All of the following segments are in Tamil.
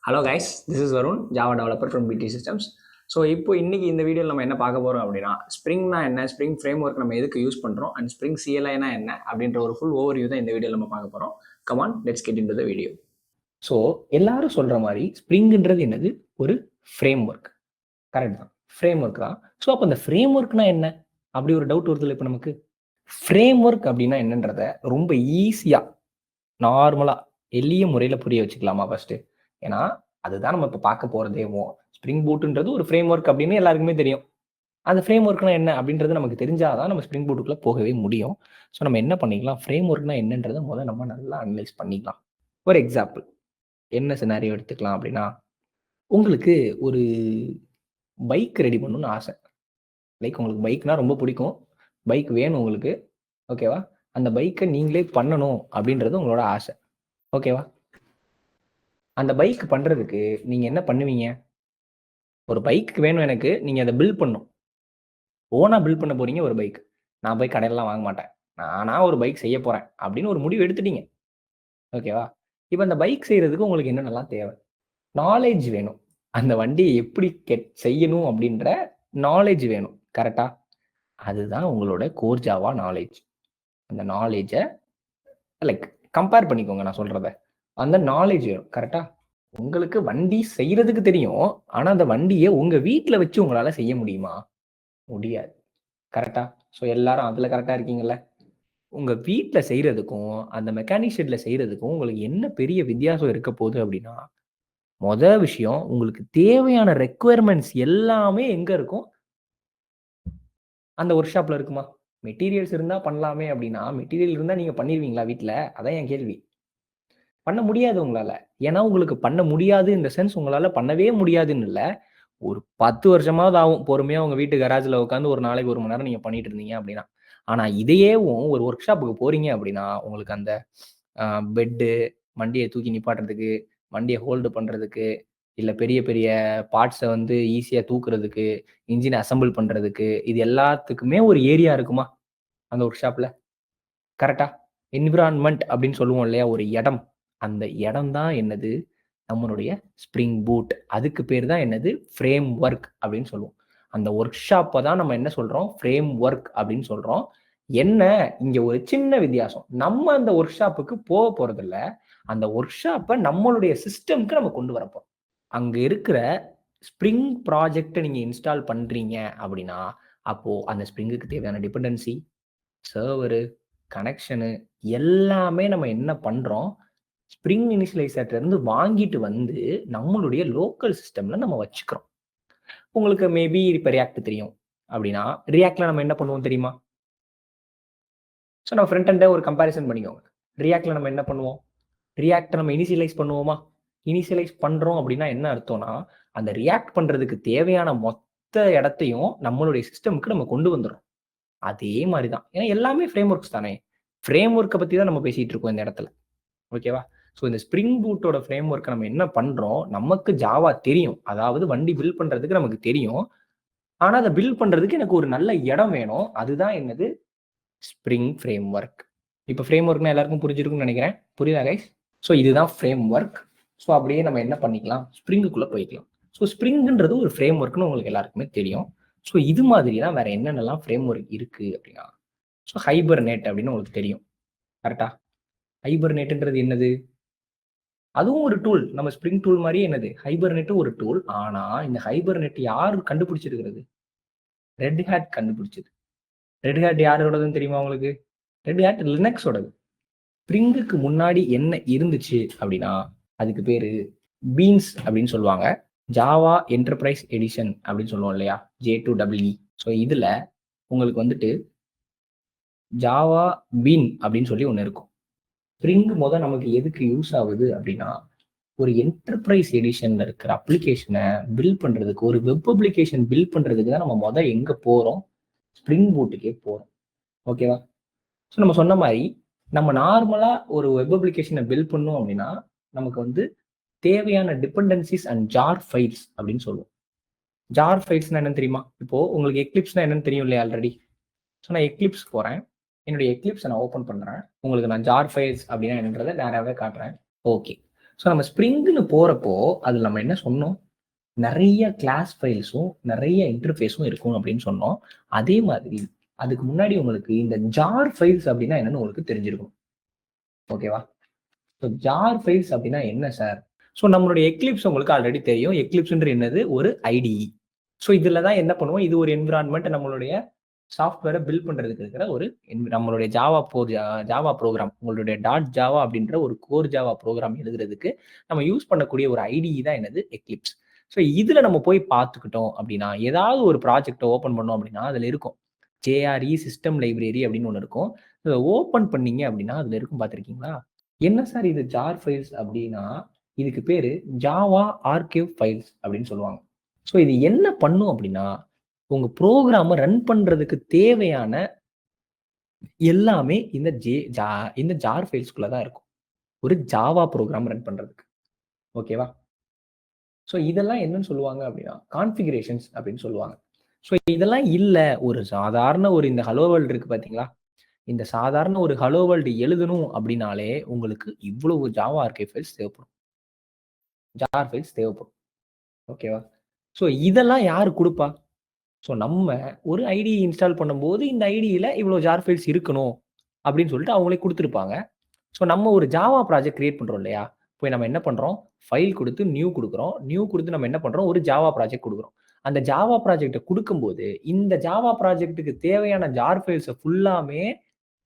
Hello guys, this is Varun, Java developer from பிடி சிஸ்டம்ஸ். ஸோ இன்னைக்கு இந்த வீடியோவில் நம்ம என்ன பார்க்க போகிறோம் அப்படின்னா, ஸ்ப்ரிங்னா என்ன, ஸ்ப்ரிங் ஃப்ரேம் ஒர்க் நம்ம எதுக்கு யூஸ் பண்ணுறோம், அண்ட் ஸ்ப்ரிங் சிஎல்ஐனா என்ன அப்படின்ற ஒரு ஃபுல் ஓவர்வியூ தான் இந்த வீடியோவில் நம்ம பார்க்க போகிறோம். Come on, let's get into the video. So எல்லாரும் சொல்கிற மாதிரி ஸ்ப்ரிங்ன்றது என்னது, ஒரு ஃப்ரேம் ஒர்க். கரெக்ட் தான், ஃப்ரேம் ஒர்க் தான். ஸோ அப்போ அந்த ஃப்ரேம் ஒர்க்னா என்ன அப்படி ஒரு டவுட் வருது. இப்போ நமக்கு ஃப்ரேம் ஒர்க் அப்படின்னா என்னன்றத ரொம்ப ஈஸியாக நார்மலாக எளிய முறையில் புரிய வச்சுக்கலாமா ஃபர்ஸ்ட். ஏன்னா அதுதான் நம்ம இப்போ பார்க்க போகிறதேவும். ஸ்ப்ரிங் பூட்டுன்றது ஒரு ஃப்ரேம் ஒர்க் அப்படின்னு எல்லாருக்குமே தெரியும். அந்த ஃப்ரேம் ஒர்க்னா என்ன அப்படின்றது நமக்கு தெரிஞ்சாதான் நம்ம ஸ்ப்ரிங் பூட்டுக்குள்ளே போகவே முடியும். ஸோ நம்ம என்ன பண்ணிக்கலாம், ஃப்ரேம் ஒர்க்னா என்னன்றதை முதல்ல நம்ம நல்லா அனலைஸ் பண்ணிக்கலாம். ஒரு எக்ஸாம்பிள் என்ன சினாரியோ எடுத்துக்கலாம் அப்படின்னா, உங்களுக்கு ஒரு பைக் ரெடி பண்ணணும்னு ஆசை. லைக் உங்களுக்கு பைக்னா ரொம்ப பிடிக்கும், பைக் வேணும் உங்களுக்கு, ஓகேவா? அந்த பைக்கை நீங்களே பண்ணணும் அப்படின்றது உங்களோட ஆசை, ஓகேவா? அந்த பைக் பண்றதுக்கு நீங்க என்ன பண்ணுவீங்க? ஒரு பைக் வேணும் எனக்கு, நீங்க அதை பில்ட் பண்ணும். ஓனா பில்ட் பண்ண போறீங்க ஒரு பைக். நான் போய் கடையிலலாம் வாங்க மாட்டேன், நானா ஒரு பைக் செய்ய போறேன் அப்படின்னு ஒரு முடிவு எடுத்துட்டீங்க, ஓகேவா? இப்போ அந்த பைக் செய்யறதுக்கு உங்களுக்கு என்னென்னலாம் தேவை? நாலேஜ் வேணும். அந்த வண்டியை எப்படி செய்யணும் அப்படின்ற நாலேஜ் வேணும், கரெக்டா? அதுதான் உங்களோட கோர் ஜாவா நாலேஜ். அந்த நாலேஜை லைக் கம்பேர் பண்ணிக்கோங்க நான் சொல்றத. அந்த நாலேஜ் வேணும், கரெக்டா? உங்களுக்கு வண்டி செய்யறதுக்கு தெரியும், ஆனா அந்த வண்டியை உங்க வீட்டுல வச்சு உங்களால செய்ய முடியுமா? முடியாது, கரெக்டா? ஸோ எல்லாரும் அதுல கரெக்டா இருக்கீங்கல்ல? உங்க வீட்டுல செய்யறதுக்கும் அந்த மெக்கானிக் ஷெட்ல செய்யறதுக்கும் உங்களுக்கு என்ன பெரிய வித்தியாசம் இருக்க போகுது அப்படின்னா, விஷயம் உங்களுக்கு தேவையான ரெக்குயர்மெண்ட்ஸ் எல்லாமே எங்க இருக்கும்? அந்த ஒர்க் ஷாப்ல இருக்குமா? மெட்டீரியல்ஸ் இருந்தா பண்ணலாமே அப்படின்னா, மெட்டீரியல் இருந்தா நீங்க பண்ணிருவீங்களா வீட்டுல? அதான் என் கேள்வி. பண்ண முடியாது உங்களால. ஏன்னா உங்களுக்கு பண்ண முடியாது இந்த சென்ஸ், உங்களால பண்ணவே முடியாதுன்னு இல்ல. ஒரு 10 வருஷமாவது ஆகும் பொறுமையா உங்க வீட்டு கராஜ்ல உட்காந்து ஒரு நாளைக்கு 1 மணி நேரம் நீங்க பண்ணிட்டு இருந்தீங்க அப்படின்னா. ஆனா இதையேவும் ஒரு ஒர்க் ஷாப்புக்கு போறீங்க அப்படின்னா, உங்களுக்கு அந்த பெட்டு, வண்டிய தூக்கி நிப்பாட்டுறதுக்கு, வண்டிய ஹோல்டு பண்றதுக்கு, இல்ல பெரிய பெரிய பார்ட்ஸ வந்து ஈஸியா தூக்குறதுக்கு, இன்ஜின் அசெம்பிள் பண்றதுக்கு, இது எல்லாத்துக்குமே ஒரு ஏரியா இருக்குமா அந்த ஒர்க் ஷாப்ல? கரெக்ட்டா? என்விரான்மென்ட் அப்படின்னு சொல்லுவோம் இல்லையா? ஒரு இடம். அந்த இடம் தான் என்னது? நம்மளுடைய ஸ்ப்ரிங் பூட். அதுக்கு பேர் தான் என்னது? ஃப்ரேம் ஒர்க் அப்படின்னு சொல்லுவோம். அந்த ஒர்க் ஷாப்ப தான் நம்ம என்ன சொல்றோம்? ஃப்ரேம் ஒர்க் அப்படின்னு சொல்றோம். என்ன இங்க ஒரு சின்ன வித்தியாசம். நம்ம அந்த ஒர்க் ஷாப்புக்கு போறதில்ல. அந்த ஒர்க் ஷாப்ப நம்மளுடைய சிஸ்டம்க்கு நம்ம கொண்டு வரப்போறோம். அங்க இருக்கிற ஸ்ப்ரிங் ப்ராஜெக்ட்ட நீங்க இன்ஸ்டால் பண்றீங்க அப்படின்னா, அப்போ அந்த ஸ்ப்ரிங்குக்கு தேவையான டிபெண்டன்சி, சர்வரு, கனெக்ஷனு எல்லாமே நம்ம என்ன பண்றோம்? ஸ்ப்ரிங் இனிஷியலைசர்ல இருந்து வாங்கிட்டு வந்து நம்மளுடைய லோக்கல் சிஸ்டம்ல நம்ம வச்சுக்கிறோம். உங்களுக்கு மேபி இப்ப ரியாக்ட் தெரியும் அப்படின்னா, ரியாக்ட்ல நம்ம என்ன பண்ணுவோம் தெரியுமா? ஸோ நம்ம ஃப்ரண்ட் எண்ட ஒரு கம்பேரிசன் பண்ணிக்கோங்க. ரியாக்ட்ல நம்ம என்ன பண்ணுவோம்? ரியாக்ட்ட நம்ம இனிஷியலைஸ் பண்ணுவோமா? இனிஷியலைஸ் பண்றோம் அப்படின்னா என்ன அர்த்தம்னா, அந்த ரியாக்ட் பண்றதுக்கு தேவையான மொத்த இடத்தையும் நம்மளுடைய சிஸ்டம்க்கு நம்ம கொண்டு வந்துர்றோம். அதே மாரி தான். ஏன்னா எல்லாமே ஃப்ரேம் ஒர்க்ஸ் தானே. ஃப்ரேம் ஒர்க்க பத்தி தான் நம்ம பேசிட்டு இருக்கோம் இந்த இடத்துல. ஓகேவா? ஸோ இந்த ஸ்ப்ரிங் பூட்டோட ஃப்ரேம் ஒர்க்க நம்ம என்ன பண்றோம்? நமக்கு ஜாவா தெரியும். அதாவது வண்டி பில்ட் பண்றதுக்கு நமக்கு தெரியும். ஆனா அத பில்ட் பண்றதுக்கு எனக்கு ஒரு நல்ல இடம் வேணும். அதுதான் என்னது? Spring frame work. இப்ப ஃப்ரேம் ஒர்க்னா எல்லாருக்கும் புரிஞ்சிருக்கும்னு நினைக்கிறேன். புரியுதா கைஸ்? ஸோ இதுதான் ஃப்ரேம் ஒர்க். ஸோ அப்படியே நம்ம என்ன பண்ணிக்கலாம்? ஸ்ப்ரிங்குக்குள்ள போய்க்கலாம். ஸோ ஸ்ப்ரிங்ன்றது ஒரு ஃப்ரேம் ஒர்க்னு உங்களுக்கு எல்லாருக்குமே தெரியும். ஸோ இது மாதிரி தான் வேற என்னென்னலாம் ஃப்ரேம் ஒர்க் இருக்கு அப்படின்னா, ஸோ ஹைபர்நேட் அப்படின்னு உங்களுக்கு தெரியும். கரெக்ட்டா? ஹைபர்நேட்ன்றது என்னது? அதுவும் ஒரு டூல். நம்ம ஸ்ப்ரிங் டூல் மாரியே என்னது? ஹைபர்நெட்டும் ஒரு டூல். ஆனா, இந்த ஹைபர்நெட் யாரு கண்டுபிடிச்சிருக்கிறது? ரெட் ஹேட் கண்டுபிடிச்சது. ரெட் ஹேட் யாரோடதுன்னு தெரியுமா உங்களுக்கு? Red had லினக்ஸோடது. ஸ்ப்ரிங்குக்கு முன்னாடி என்ன இருந்துச்சு அப்படின்னா, அதுக்கு பேரு பீன்ஸ் அப்படின்னு சொல்லுவாங்க. ஜாவா என்டர்பிரைஸ் எடிஷன் அப்படின்னு சொல்லுவோம் இல்லையா? J2EE. ஸோ இதுல உங்களுக்கு வந்துட்டு ஜாவா பீன் அப்படின்னு சொல்லி ஒண்ணு இருக்கும். ஸ்ப்ரிங் நமக்கு எதுக்கு யூஸ் ஆகுது அப்படின்னா, ஒரு என்டர்பிரைஸ் எடிஷன்ல இருக்கிற அப்ளிகேஷனை பில்ட் பண்றதுக்கு, ஒரு வெப் அப்ளிகேஷன் பில்ட் பண்றதுக்கு தான் நம்ம எங்க போறோம்? ஸ்ப்ரிங் பூட்டுக்கே போறோம். ஓகேவா? ஸோ நம்ம சொன்ன மாதிரி நம்ம நார்மலா ஒரு வெப் அப்ளிகேஷனை பில்ட் பண்ணோம் அப்படின்னா, நமக்கு வந்து தேவையான டிபெண்டன்சிஸ் அண்ட் ஜார் ஃபைல்ஸ் அப்படின்னு சொல்லுவோம். ஜார் ஃபைல்ஸ்னா என்னன்னு தெரியுமா? இப்போ உங்களுக்கு எக்லிப்ஸ்னா என்னன்னு தெரியும் இல்லையா ஆல்ரெடி? ஸோ நான் எக்லிப்ஸ் போறேன். என்னுடைய எக்லிப்ஸை நான் ஓப்பன் பண்றேன். உங்களுக்கு நான் ஜார் ஃபைல்ஸ் அப்படின்னா என்னன்றதை நேராகவே காட்டுறேன். ஓகே. ஸோ நம்ம ஸ்ப்ரிங்னு போறப்போ அதுல நம்ம என்ன சொன்னோம்? நிறைய கிளாஸ் ஃபைல்ஸும் நிறைய இன்டர்ஃபேஸும் இருக்கும் அப்படின்னு சொன்னோம். அதே மாதிரி அதுக்கு முன்னாடி உங்களுக்கு இந்த ஜார் ஃபைல்ஸ் அப்படின்னா என்னன்னு உங்களுக்கு தெரிஞ்சிருக்கும். ஓகேவா? ஸோ ஜார் ஃபைல்ஸ் அப்படின்னா என்ன சார்? ஸோ நம்மளுடைய எக்லிப்ஸ் உங்களுக்கு ஆல்ரெடி தெரியும். எக்லிப்ஸ்ன்ற என்னது? ஒரு ஐடிஇ. ஸோ இதுல தான் என்ன பண்ணுவோம்? இது ஒரு என்விரான்மெண்ட் நம்மளுடைய சாஃப்ட்வேரை பில்ட் பண்றதுக்கு இருக்கிற ஒரு நம்மளுடைய ஜாவா ப்ரோக்ராம், உங்களுடைய டாட் ஜாவா அப்படின்ற ஒரு கோர் ஜாவா ப்ரோக்ராம் எழுதுறதுக்கு நம்ம யூஸ் பண்ணக்கூடிய ஒரு ஐடிஇ தான் என்னது? எக்லிப்ஸ். ஸோ இதுல நம்ம போய் பார்த்துக்கிட்டோம் அப்படின்னா, ஏதாவது ஒரு ப்ராஜெக்ட்டை ஓப்பன் பண்ணோம் அப்படின்னா அதுல இருக்கும். ஜேஆர்இ சிஸ்டம் லைப்ரரி அப்படின்னு ஒன்று இருக்கும். இதை ஓப்பன் பண்ணீங்க அப்படின்னா அதுல இருக்கும், பார்த்துருக்கீங்களா? என்ன சார் இது ஜார் ஃபைல்ஸ் அப்படின்னா, இதுக்கு பேரு ஜாவா ஆர்கைவ் ஃபைல்ஸ் அப்படின்னு சொல்லுவாங்க. ஸோ இது என்ன பண்ணும் அப்படின்னா, உங்க ப்ரோக்ராம ரன் பண்றதுக்கு தேவையான எல்லாமே இந்த ஜார் ஃபைல்ஸ்குள்ள தான் இருக்கும். ஒரு ஜாவா ப்ரோக்ராம் ரன் பண்றதுக்கு. ஓகேவா? ஸோ இதெல்லாம் என்னன்னு சொல்லுவாங்க அப்படின்னா, கான்ஃபிகரேஷன்ஸ் அப்படின்னு சொல்லுவாங்க. ஸோ இதெல்லாம் இல்ல, ஒரு சாதாரண ஒரு இந்த ஹலோ வேர்ல்ட் இருக்கு பார்த்தீங்களா? இந்த சாதாரண ஒரு ஹலோ வேர்ல்ட் எழுதணும் அப்படின்னாலே உங்களுக்கு இவ்வளவு ஜாவா ஆர்கைவ் ஃபைல்ஸ் தேவைப்படும். ஜார் ஃபைல்ஸ் தேவைப்படும். ஓகேவா? ஸோ இதெல்லாம் யாரு குடுப்பா? ஸோ நம்ம ஒரு ஐடி இன்ஸ்டால் பண்ணும்போது இந்த ஐடியில இவ்வளோ ஜார் ஃபைல்ஸ் இருக்கணும் அப்படின்னு சொல்லிட்டு அவங்களே குடுத்துருப்பாங்க. ஸோ நம்ம ஒரு ஜாவா ப்ராஜெக்ட் கிரியேட் பண்றோம் இல்லையா? போய் நம்ம என்ன பண்றோம்? ஃபைல் குடுத்து நியூ குடுக்குறோம். நியூ குடுத்து நம்ம என்ன பண்றோம்? ஒரு ஜாவா ப்ராஜெக்ட் குடுக்குறோம். அந்த ஜாவா ப்ராஜெக்ட்ட குடுக்கும்போது, இந்த ஜாவா ப்ராஜெக்ட்க்கு தேவையான ஜார் ஃபைல்ஸ ஃபுல்லாமே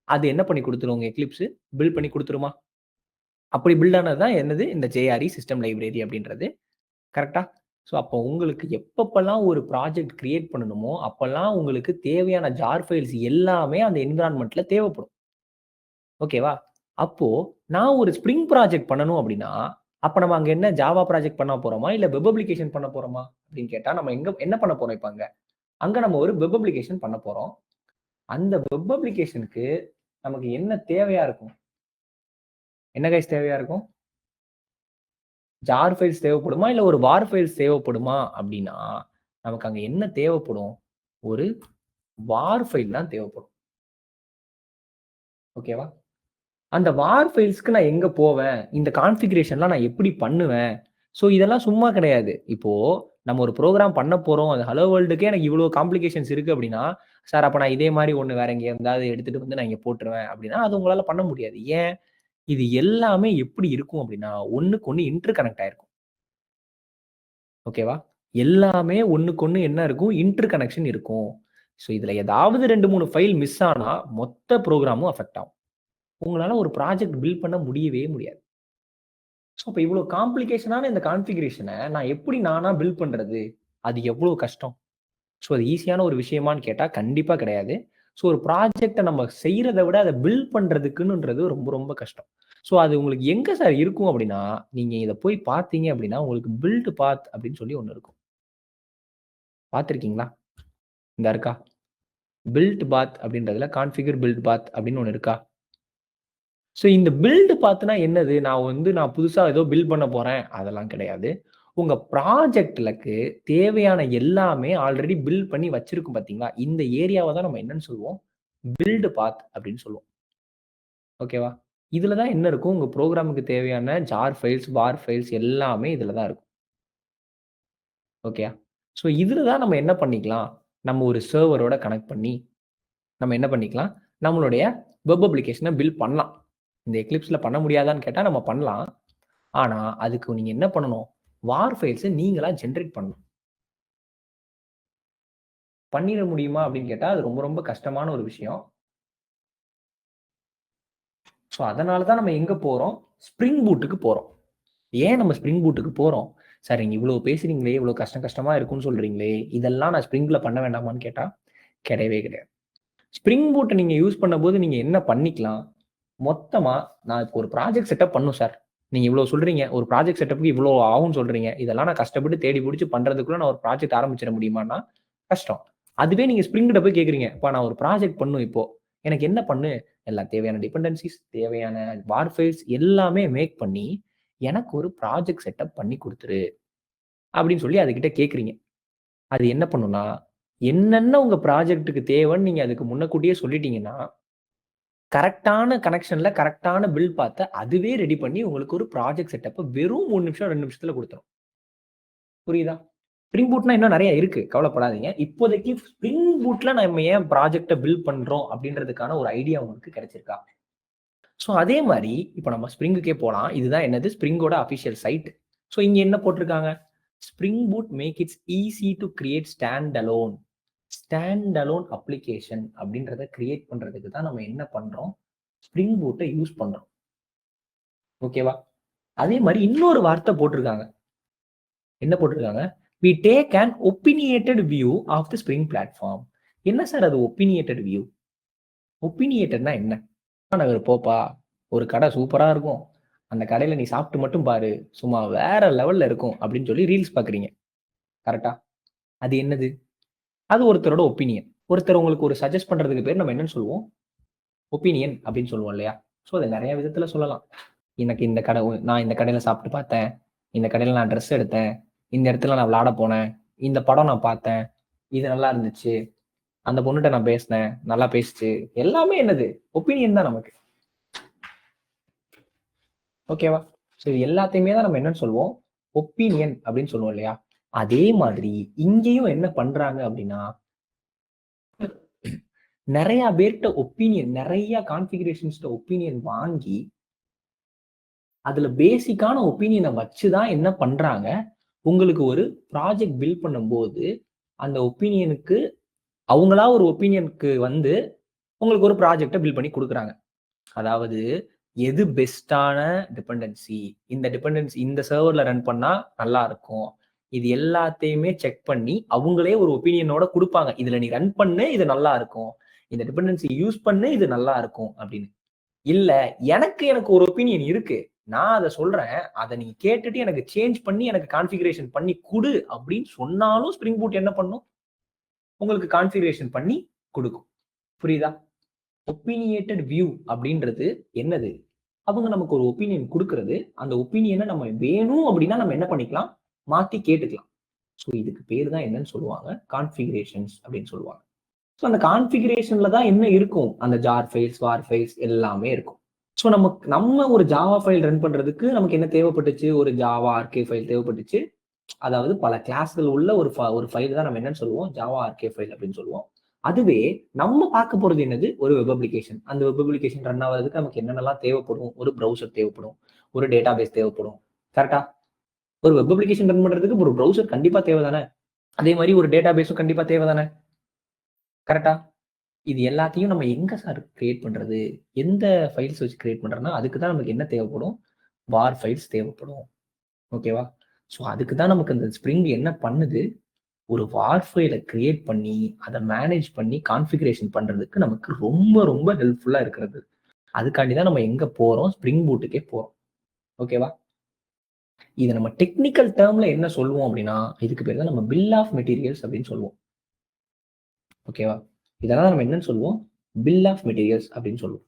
அது என்ன பண்ணி குடுத்துரும் உங்க எக்லிப்ஸ்? பில்ட் பண்ணி குடுத்துருமா? அப்படி பில்ட் ஆனது தான் என்னது? இந்த ஜேஆர்இ சிஸ்டம் லைப்ரரி அப்படின்றது. கரெக்ட்டா? ஸோ அப்போ உங்களுக்கு எப்பப்பலாம் ஒரு ப்ராஜெக்ட் கிரியேட் பண்ணணுமோ, அப்பல்லாம் உங்களுக்கு தேவையான ஜார் ஃபைல்ஸ் எல்லாமே அந்த என்விரான்மென்ட்ல தேவைப்படும். ஓகேவா? அப்போ நான் ஒரு ஸ்ப்ரிங் ப்ராஜெக்ட் பண்ணணும் அப்படின்னா, அப்ப நம்ம அங்க என்ன ஜாவா ப்ராஜெக்ட் பண்ண போறோமா? இல்ல வெப் அப்ளிகேஷன் பண்ண போறோமா? அப்படின்னு கேட்டா, நம்ம என்ன பண்ண போறோம் இப்ப அங்க? அங்க நம்ம ஒரு வெப் அப்ளிகேஷன் பண்ண போறோம். அந்த வெப் அப்ளிகேஷனுக்கு நமக்கு என்ன தேவையா இருக்கும்? என்ன கைஸ் தேவையா இருக்கும்? ஜார் ஃபைல்ஸ் தேவைப்படுமா? இல்ல ஒரு வார் ஃபைல்ஸ் தேவைப்படுமா? அப்படின்னா, நமக்கு அங்க என்ன தேவைப்படும்? ஒரு வார் ஃபைல் தான் தேவைப்படும். ஓகேவா? அந்த வார் ஃபைல்ஸ்க்கு நான் எங்க போவேன்? இந்த கான்ஃபிகரேஷன்லாம் நான் எப்படி பண்ணுவேன்? ஸோ இதெல்லாம் சும்மா கிடையாது. இப்போ நம்ம ஒரு புரோகிராம் பண்ண போறோம். அது ஹலோ வேர்ல்டுக்கே எனக்கு இவ்ளோ காம்ப்ளிகேஷன்ஸ் இருக்கு அப்படின்னா, சார் அப்ப நான் இதே மாரி ஒண்ணு வேற எங்கேயாவது எடுத்துட்டு வந்து நான் இங்க போட்டுருவேன் அப்படின்னா, அது உங்களால பண்ண முடியாது. ஏன்? இது எல்லாமே எப்படி இருக்கும் அப்படின்னா, ஒண்ணுக்கு ஒண்ணு இன்டர் கனெக்ட் ஆயிருக்கும். ஓகேவா? எல்லாமே ஒண்ணுக்கொண்ணு என்ன இருக்கும்? இன்டர் கனெக்ஷன் இருக்கும். ஸோ இதுல ஏதாவது 2, 3 ஃபைல் மிஸ் ஆனா, மொத்த புரோகிராமும் அஃபெக்ட் ஆகும். உங்களால ஒரு ப்ராஜெக்ட் பில்ட் பண்ண முடியவே முடியாது. ஸோ அப்ப இவ்ளோ காம்ப்ளிகேஷனான இந்த கான்ஃபிகரேஷன நான் எப்படி நானா பில்ட் பண்றது? அது எவ்ளோ கஷ்டம்? ஸோ அது ஈஸியான ஒரு விஷயமான்னு கேட்டா, கண்டிப்பா கிடையாது. ஸோ ஒரு ப்ராஜெக்ட்ட நம்ம செய்றத விட அத பில்ட் பண்றதுக்குன்றது ரொம்ப ரொம்ப கஷ்டம். ஸோ அது உங்களுக்கு எங்க சார் இருக்கும் அப்படின்னா, நீங்க இத போய் பார்த்தீங்க அப்படின்னா, உங்களுக்கு பில்ட் பாத் அப்படின்னு சொல்லி ஒண்ணு இருக்கும். பார்த்திருக்கீங்களா? இந்தா இருக்கா? பில்ட் பாத் அப்படின்றதுல கான்ஃபிகர் பில்ட் பாத் அப்படின்னு ஒண்ணு இருக்கா? ஸோ இந்த பில்ட் பாத்னா என்னது? நான் புதுசா ஏதோ பில்ட் பண்ண போறேன். அதெல்லாம் கிடையாது. உங்க ப்ராஜெக்ட்லக்கு தேவையான எல்லாமே ஆல்ரெடி பில்ட் பண்ணி வச்சிருக்கும் பார்த்தீங்களா? இந்த ஏரியாவ தான் நம்ம என்னன்னு சொல்லுவோம்? பில்ட் பாத் அப்படின்னு சொல்லுவோம். ஓகேவா? இதுல தான் என்ன இருக்கும்? உங்க புரோகிராமுக்கு தேவையான ஜார் ஃபைல்ஸ், வார் ஃபைல்ஸ் எல்லாமே இதுல தான் இருக்கும். ஓகேயா? ஸோ இதுல தான் நம்ம என்ன பண்ணிக்கலாம்? நம்ம ஒரு சர்வரோட கனெக்ட் பண்ணி நம்ம என்ன பண்ணிக்கலாம்? நம்மளுடைய வெப் அப்ளிகேஷன பில்ட் பண்ணலாம். இந்த எக்லிப்ஸ்ல பண்ண முடியாதான்னு கேட்டா நம்ம பண்ணலாம். ஆனா, அதுக்கு நீங்க என்ன பண்ணணும்? வார் ஃபைல்ஸ நீங்களா ஜெனரேட் பண்ணணும். பண்ணிற முடியுமா அப்படின்னு கேட்டா, அது ரொம்ப ரொம்ப கஷ்டமான ஒரு விஷயம். ஸோ அதனால தான் நம்ம எங்க போறோம்? ஸ்ப்ரிங் பூட்டுக்கு போறோம். ஏன் நம்ம ஸ்ப்ரிங் பூட்டுக்கு போறோம்? சார் நீங்க இவ்வளோ பேசுறீங்களே, இவ்வளோ கஷ்டம் கஷ்டமா இருக்குன்னு சொல்றீங்களே, இதெல்லாம் நான் ஸ்ப்ரிங்ல பண்ண வேண்டாமான்னு கேட்டா, கிடையவே கிடையாது. ஸ்ப்ரிங் பூட்ட நீங்க யூஸ் பண்ணும்போது நீங்க என்ன பண்ணிக்கலாம்? மொத்தமா நான் இப்போ ஒரு ப்ராஜெக்ட் செட்டப் பண்ணணும் சார். நீங்க இவ்வளோ சொல்றீங்க. ஒரு ப்ராஜெக்ட் செட்டப்க்கு இவ்வளோ ஆகும்னு சொல்றீங்க. இதெல்லாம் நான் கஷ்டப்பட்டு தேடி புடிச்சு பண்றதுக்குள்ள நான் ஒரு ப்ராஜெக்ட் ஆரம்பிச்சிட முடியுமான்னா, கஷ்டம். அதுவே நீங்க ஸ்ப்ரிங் கிட்ட போய் கேட்கிறீங்க. "அப்பா நான் ஒரு ப்ராஜெக்ட் பண்ணணும் இப்போ. எனக்கு என்ன பண்ணு? எல்லா தேவையான டிபெண்டன்சிஸ், தேவையான வார் ஃபைல்ஸ் எல்லாமே மேக் பண்ணி, எனக்கு ஒரு ப்ராஜெக்ட் செட்டப் பண்ணி குடுத்துரு." அப்படின்னு சொல்லி அதுகிட்ட கேட்கிறீங்க. அது என்ன பண்ணும்னா, என்னென்ன உங்க ப்ராஜெக்ட்க்கு தேவைன்னு நீங்க அதுக்கு முன்னக்கூட்டியே சொல்லிட்டீங்கன்னா கரெக்டான கனெக்ஷன்ல கரெக்டான பில்ட் பார்த்த அதுவே ரெடி பண்ணி உங்களுக்கு ஒரு ப்ராஜெக்ட் செட்டப்ப வெறும் 3 நிமிஷம் 2 நிமிஷத்துல குடுத்துரும். புரியுதா? ஸ்ப்ரிங் பூட்னா இன்னும் நெறைய இருக்கு. கவலைப்படாதீங்க. இப்போதைக்கு ஸ்ப்ரிங் பூட்ல நம்ம ஏன் ப்ராஜெக்ட்ட பில்ட் பண்றோம் அப்படின்றதுக்கான ஒரு ஐடியா உங்களுக்கு கிடைச்சிருக்கா? ஸோ அதே மாரி இப்ப நம்ம ஸ்ப்ரிங்குக்கே போலாம். இதுதான் என்னது ஸ்ப்ரிங்கோட அஃபிஷியல் சைட். ஸோ இங்க என்ன போட்டிருக்காங்க? Spring boot make its easy to create stand alone application அப்படின்றத கிரியேட் பண்றதுக்கு தான் நம்ம என்ன பண்றோம்? ஸ்ப்ரிங் பூட்ட யூஸ் பண்றோம். ஓகேவா? அதே மாரி இன்னொரு வார்த்தை போட்டிருக்காங்க. என்ன போட்டிருக்காங்க? We take an opinionated view of the spring platform. என்ன சார் அது ஒபினியேட்டட் வியூ? ஒபினியேட்டட்னா என்ன? நகர் போப்பா, ஒரு கடை சூப்பரா இருக்கும். அந்த கடையில நீ சாப்பிட்டு மட்டும் பாரு. சும்மா வேற லெவல்ல இருக்கும் அப்படின்னு சொல்லி ரீல்ஸ் பார்க்குறீங்க. கரெக்ட்டா? அது என்னது? அது ஒருத்தரோட ஒப்பீனியன். ஒருத்தர் உங்களுக்கு ஒரு சஜெஸ்ட் பண்றதுக்கு பேர் நம்ம என்னன்னு சொல்லுவோம்? ஒப்பீனியன் அப்படின்னு சொல்லுவோம் இல்லையா? ஸோ அத நெறைய விதத்துல சொல்லலாம். எனக்கு இந்த கடை நான் இந்த கடையில சாப்பிட்டு பார்த்தேன். இந்த கடையில நான் ட்ரெஸ் எடுத்தேன். இந்த இடத்துல நான் விளையாட போனேன். இந்த படம் நான் பார்த்தேன். இது நல்லா இருந்துச்சு. அந்த பொண்ணுட்ட நான் பேசினேன். நல்லா பேசுச்சு. எல்லாமே என்னது? ஒப்பீனியன் தான் நமக்கு. ஓகேவா? ஸோ இது எல்லாத்தையுமே தான் நம்ம என்னன்னு சொல்லுவோம்? ஒப்பீனியன் அப்படின்னு சொல்லுவோம் இல்லையா? அதே மாதிரி இங்கேயும் என்ன பண்றாங்க அப்படின்னா, நெறைய பேர்ட்ட ஒப்பீனியன், நெறைய கான்ஃபிகரேஷன்ஸ்ட்ட ஒப்பீனியன் வாங்கி, அதுல பேசிக்கான ஒப்பீனியன வச்சு தான் என்ன பண்றாங்க, உங்களுக்கு ஒரு ப்ராஜெக்ட் பில்ட் பண்ணும்போது, அந்த ஒப்பீனியனுக்கு அவங்களா ஒரு ஒப்பீனியனுக்கு வந்து, உங்களுக்கு ஒரு ப்ராஜெக்ட்ட பில்ட் பண்ணி குடுக்குறாங்க. அதாவது எது பெஸ்ட்டான டிபெண்டன்சி, இந்த டிபெண்டன்சி இந்த சர்வர்ல ரன் பண்ணா நல்லா இருக்கும். இது எல்லாத்தையுமே செக் பண்ணி, அவங்களே ஒரு ஒப்பீனியனோட குடுப்பாங்க. இதுல நீ ரன் பண்ணு, இது நல்லா இருக்கும். இந்த டிபெண்டன்சி யூஸ் பண்ணு, இது நல்லா இருக்கும் அப்படின்னு. இல்ல, எனக்கு ஒரு ஒப்பீனியன் இருக்கு. நான் அத சொல்றேன். அத நீ கேட்டுட்டு எனக்கு சேஞ்ச் பண்ணி, எனக்கு கான்ஃபிகரேஷன் பண்ணி குடு அப்படின்னு சொன்னாலும் ஸ்ப்ரிங் பூட் என்ன பண்ணும்? உங்களுக்கு கான்ஃபிகரேஷன் பண்ணி குடுக்கும். புரியுதா? ஒப்பீனியேட்டட் வியூ அப்படின்றது என்னது? அவங்க நமக்கு ஒரு ஒப்பீனியன் குடுக்குறது. அந்த ஒப்பீனியன நம்ம வேணும் அப்படின்னா நம்ம என்ன பண்ணிக்கலாம்? மாத்தி கேட்டுக்கலாம். ஸோ இதுக்கு பேரு தான் என்னன்னு சொல்லுவாங்க? கான்ஃபிகரேஷன்ஸ் அப்படின்னு சொல்லுவாங்க. ஸோ அந்த கான்ஃபிகரேஷன்ல தான் என்ன இருக்கும்? அந்த ஜார் ஃபைல்ஸ், வார் ஃபைல்ஸ் எல்லாமே இருக்கும். ஸோ நம்ம ஒரு ஜாவா ஃபைல் ரன் பண்றதுக்கு நமக்கு என்ன தேவைப்பட்டுச்சு? ஒரு ஜாவா ஆர்கே ஃபைல் தேவைப்பட்டுச்சு. அதாவது பல கிளாஸ்கள் உள்ள ஒரு ஃபைல் தான் நம்ம என்னன்னு சொல்லுவோம்? ஜாவா ஆர்கே ஃபைல் அப்படின்னு சொல்லுவோம். அதுவே நம்ம பார்க்க போறது என்னது? ஒரு வெப் அப்ளிகேஷன். அந்த வெப் அப்ளிகேஷன் ரன் ஆவறதுக்கு நமக்கு என்னென்னலாம் தேவைப்படும்? ஒரு ப்ரௌசர் தேவைப்படும். ஒரு டேட்டாபேஸ் தேவைப்படும். கரெக்ட்டா? ஒரு வெப் அப்ளிகேஷன் ரன் பண்றதுக்கு ஒரு ப்ரௌசர் கண்டிப்பா தேவை தானே? அதே மாரி ஒரு டேட்டாபேஸும் கண்டிப்பா தேவை தானே? கரெக்ட்டா? இது எல்லாத்தையும் நம்ம எங்க சார் கிரியேட் பண்றது? எந்த ஃபைல்ஸ் வச்சு கிரியேட் பண்றோம்னா, அதுக்கு தான் நமக்கு என்ன தேவைப்படும்? வார் ஃபைல்ஸ் தேவைப்படும். ஓகேவா? ஸோ அதுக்கு தான் நமக்கு அந்த ஸ்ப்ரிங் என்ன பண்ணுது? ஒரு வார் ஃபைல கிரியேட் பண்ணி, அத மேனேஜ் பண்ணி கான்ஃபிகரேஷன் பண்றதுக்கு நமக்கு ரொம்ப ரொம்ப ஹெல்ப்ஃபுல்லா இருக்கிறது. அதுக்காண்டி தான் நம்ம எங்க போறோம்? ஸ்ப்ரிங் பூட்டுக்கே போறோம். ஓகேவா? இத நம்ம டெக்னிக்கல் டெர்ம்ல என்ன சொல்லுவோம் அப்படின்னா, இதுக்கு பேரு தான் நம்ம பில் ஆஃப் மெட்டீரியல்ஸ் அப்படின்னு சொல்லுவோம். ஓகேவா? இதெல்லாம் நம்ம என்னன்னு சொல்லுவோம்? பில் ஆஃப் மெட்டீரியல்ஸ் அப்படின்னு சொல்லுவோம்.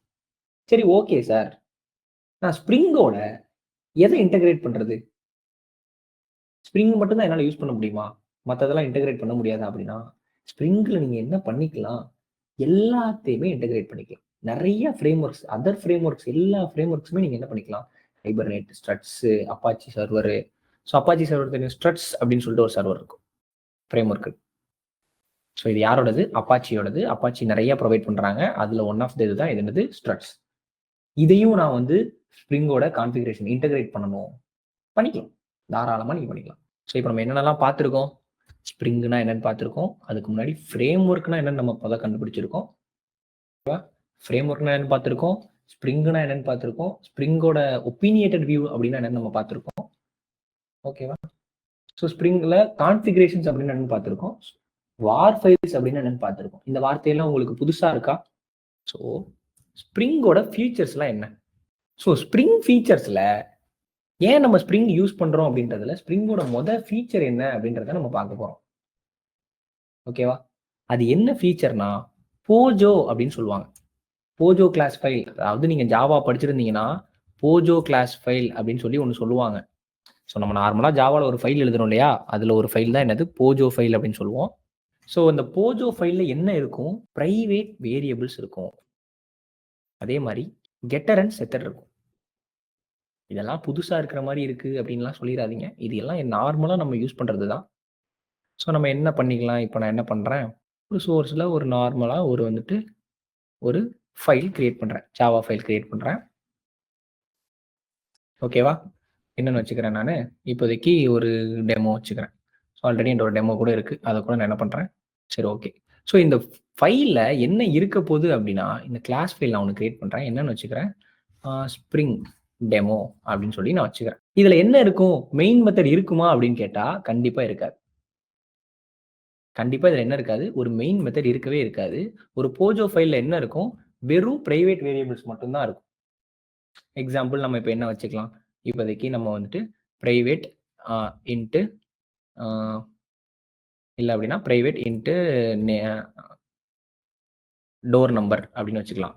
சரி ஓகே சார். நான் ஸ்ப்ரிங்கோட எத இன்டகிரேட் பண்றது? ஸ்ப்ரிங் மட்டும் தான் என்னால யூஸ் பண்ண முடியுமா? மத்ததெல்லாம் இன்டகிரேட் பண்ண முடியாதா அப்படின்னா, ஸ்ப்ரிங்ல நீங்க என்ன பண்ணிக்கலாம்? எல்லாத்தையுமே இன்டகிரேட் பண்ணிக்கலாம். நெறைய frame works, other frame works எல்லா ஃப்ரேம் ஒர்க்ஸுமே நீங்க என்ன பண்ணிக்கலாம்? Hibernate, struts, Apache server. So Apache server தெரியும். ஸ்ட்ரட்ஸ் அப்படின்னு சொல்லிட்டு ஒரு சர்வர் இருக்கும். Frame work. ஸோ இது யாரோடது? அப்பாச்சியோடது. அப்பாச்சி நெறைய ப்ரொவைட் பண்றாங்க. அதுல ஒன் ஆஃப் த இதுதான் இது என்னது? ஸ்ட்ரட்ஸ். இதையும் நான் வந்து ஸ்ப்ரிங்கோட கான்ஃபிகரேஷன் இன்டகிரேட் பண்ணணும். பண்ணிக்கலாம். தாராளமா நீங்க பண்ணிக்கலாம். ஸோ இப்ப நம்ம என்னென்னலாம் பார்த்திருக்கோம்? ஸ்ப்ரிங்னா என்னன்னு பார்த்திருக்கோம். அதுக்கு முன்னாடி ஃப்ரேம் ஒர்க்னா என்னன்னு நம்ம இப்ப தான் கண்டுபிடிச்சிருக்கோம். ஃப்ரேம் ஒர்க்னா என்னன்னு பார்த்திருக்கோம். ஸ்ப்ரிங்னா என்னன்னு பார்த்திருக்கோம். ஸ்ப்ரிங்கோட ஒப்பீனியேட்டட் வியூ அப்படின்னா என்னன்னு நம்ம பார்த்திருக்கோம். ஓகேவா? ஸோ ஸ்ப்ரிங்ல கான்ஃபிகரேஷன்ஸ் அப்படின்னு என்னன்னு பார்த்திருக்கோம். வார் ஃபைல்ஸ் அப்படின்னு என்னன்னு பார்த்திருக்கோம். இந்த வார்த்தையெல்லாம் உங்களுக்கு புதுசா இருக்கா? ஸோ ஸ்ப்ரிங்கோட ஃபீச்சர்ஸ்லாம் என்ன? ஸோ ஸ்ப்ரிங் ஃபீச்சர்ஸ்ல ஏன் நம்ம ஸ்ப்ரிங் யூஸ் பண்றோம் அப்படின்றதுல ஸ்ப்ரிங்கோட ஃபீச்சர் என்ன அப்படின்றத நம்ம பார்க்க போறோம். ஓகேவா? அது என்ன ஃபீச்சர்னா, போஜோ அப்படின்னு சொல்லுவாங்க. POJO class file. அதாவது நீங்க ஜாவா படிச்சிருந்தீங்கன்னா, போஜோ கிளாஸ் ஃபைல் அப்படின்னு சொல்லி ஒண்ணு சொல்லுவாங்க. ஸோ நம்ம நார்மலா ஜாவால ஒரு ஃபைல் எழுதுறோம் இல்லையா? அதுல ஒரு ஃபைல் தான் என்னது? போஜோ ஃபைல் அப்படின்னு சொல்லுவோம். ஸோ அந்த போஜோ ஃபைல்ல என்ன இருக்கும்? பிரைவேட் வேரியபிள்ஸ் இருக்கும். அதே மாதிரி கெட்டர் அண்ட் செட்டர் இருக்கும். இதெல்லாம் புதுசா இருக்கிற மாதிரி இருக்கு அப்படின்லாம் சொல்லிடாதீங்க. இது எல்லாம் நார்மலா நம்ம யூஸ் பண்றது தான். ஸோ நம்ம என்ன பண்ணிக்கலாம், இப்போ நான் என்ன பண்றேன், ஒரு சோர்ஸ்ல ஒரு நார்மலா ஒரு ஃபைல் கிரியேட் பண்றேன். ஜாவா ஃபைல் கிரியேட் பண்றேன். ஓகேவா? என்னன்னு வச்சுக்கிறேன் நானு, இப்போதைக்கு ஒரு டெமோ வச்சுக்கிறேன். ஸோ ஆல்ரெடி என்ட்ட ஒரு டெமோ கூட இருக்கு. அத கூட நான் என்ன பண்றேன், சரி ஓகே. ஸோ இந்த ஃபைல்ல என்ன இருக்க போகுது அப்படின்னா, இந்த கிளாஸ் ஃபைல் நான் ஒண்ணு கிரியேட் பண்றேன். என்னன்னு வச்சுக்கிறேன், ஸ்ப்ரிங் டெமோ அப்படின்னு சொல்லி நான் வச்சுக்கிறேன். இதுல என்ன இருக்கும், மெயின் மெத்தட் இருக்குமா அப்படின்னு கேட்டா, கண்டிப்பா இருக்காது. கண்டிப்பா இதுல என்ன இருக்காது, ஒரு மெயின் மெத்தட் இருக்கவே இருக்காது. ஒரு போஜோ ஃபைல்ல என்ன இருக்கும், வெறும் பிரைவேட் வேரியபிள்ஸ் மட்டும் தான் இருக்கும். எக்ஸாம்பிள் நம்ம இப்ப என்ன வச்சுக்கலாம், இப்போதைக்கு நம்ம பிரைவேட் இன்ட்டு இல்ல அப்படின்னா பிரைவேட் இன்ட்டு டோர் நம்பர் அப்படின்னு வச்சுக்கலாம்.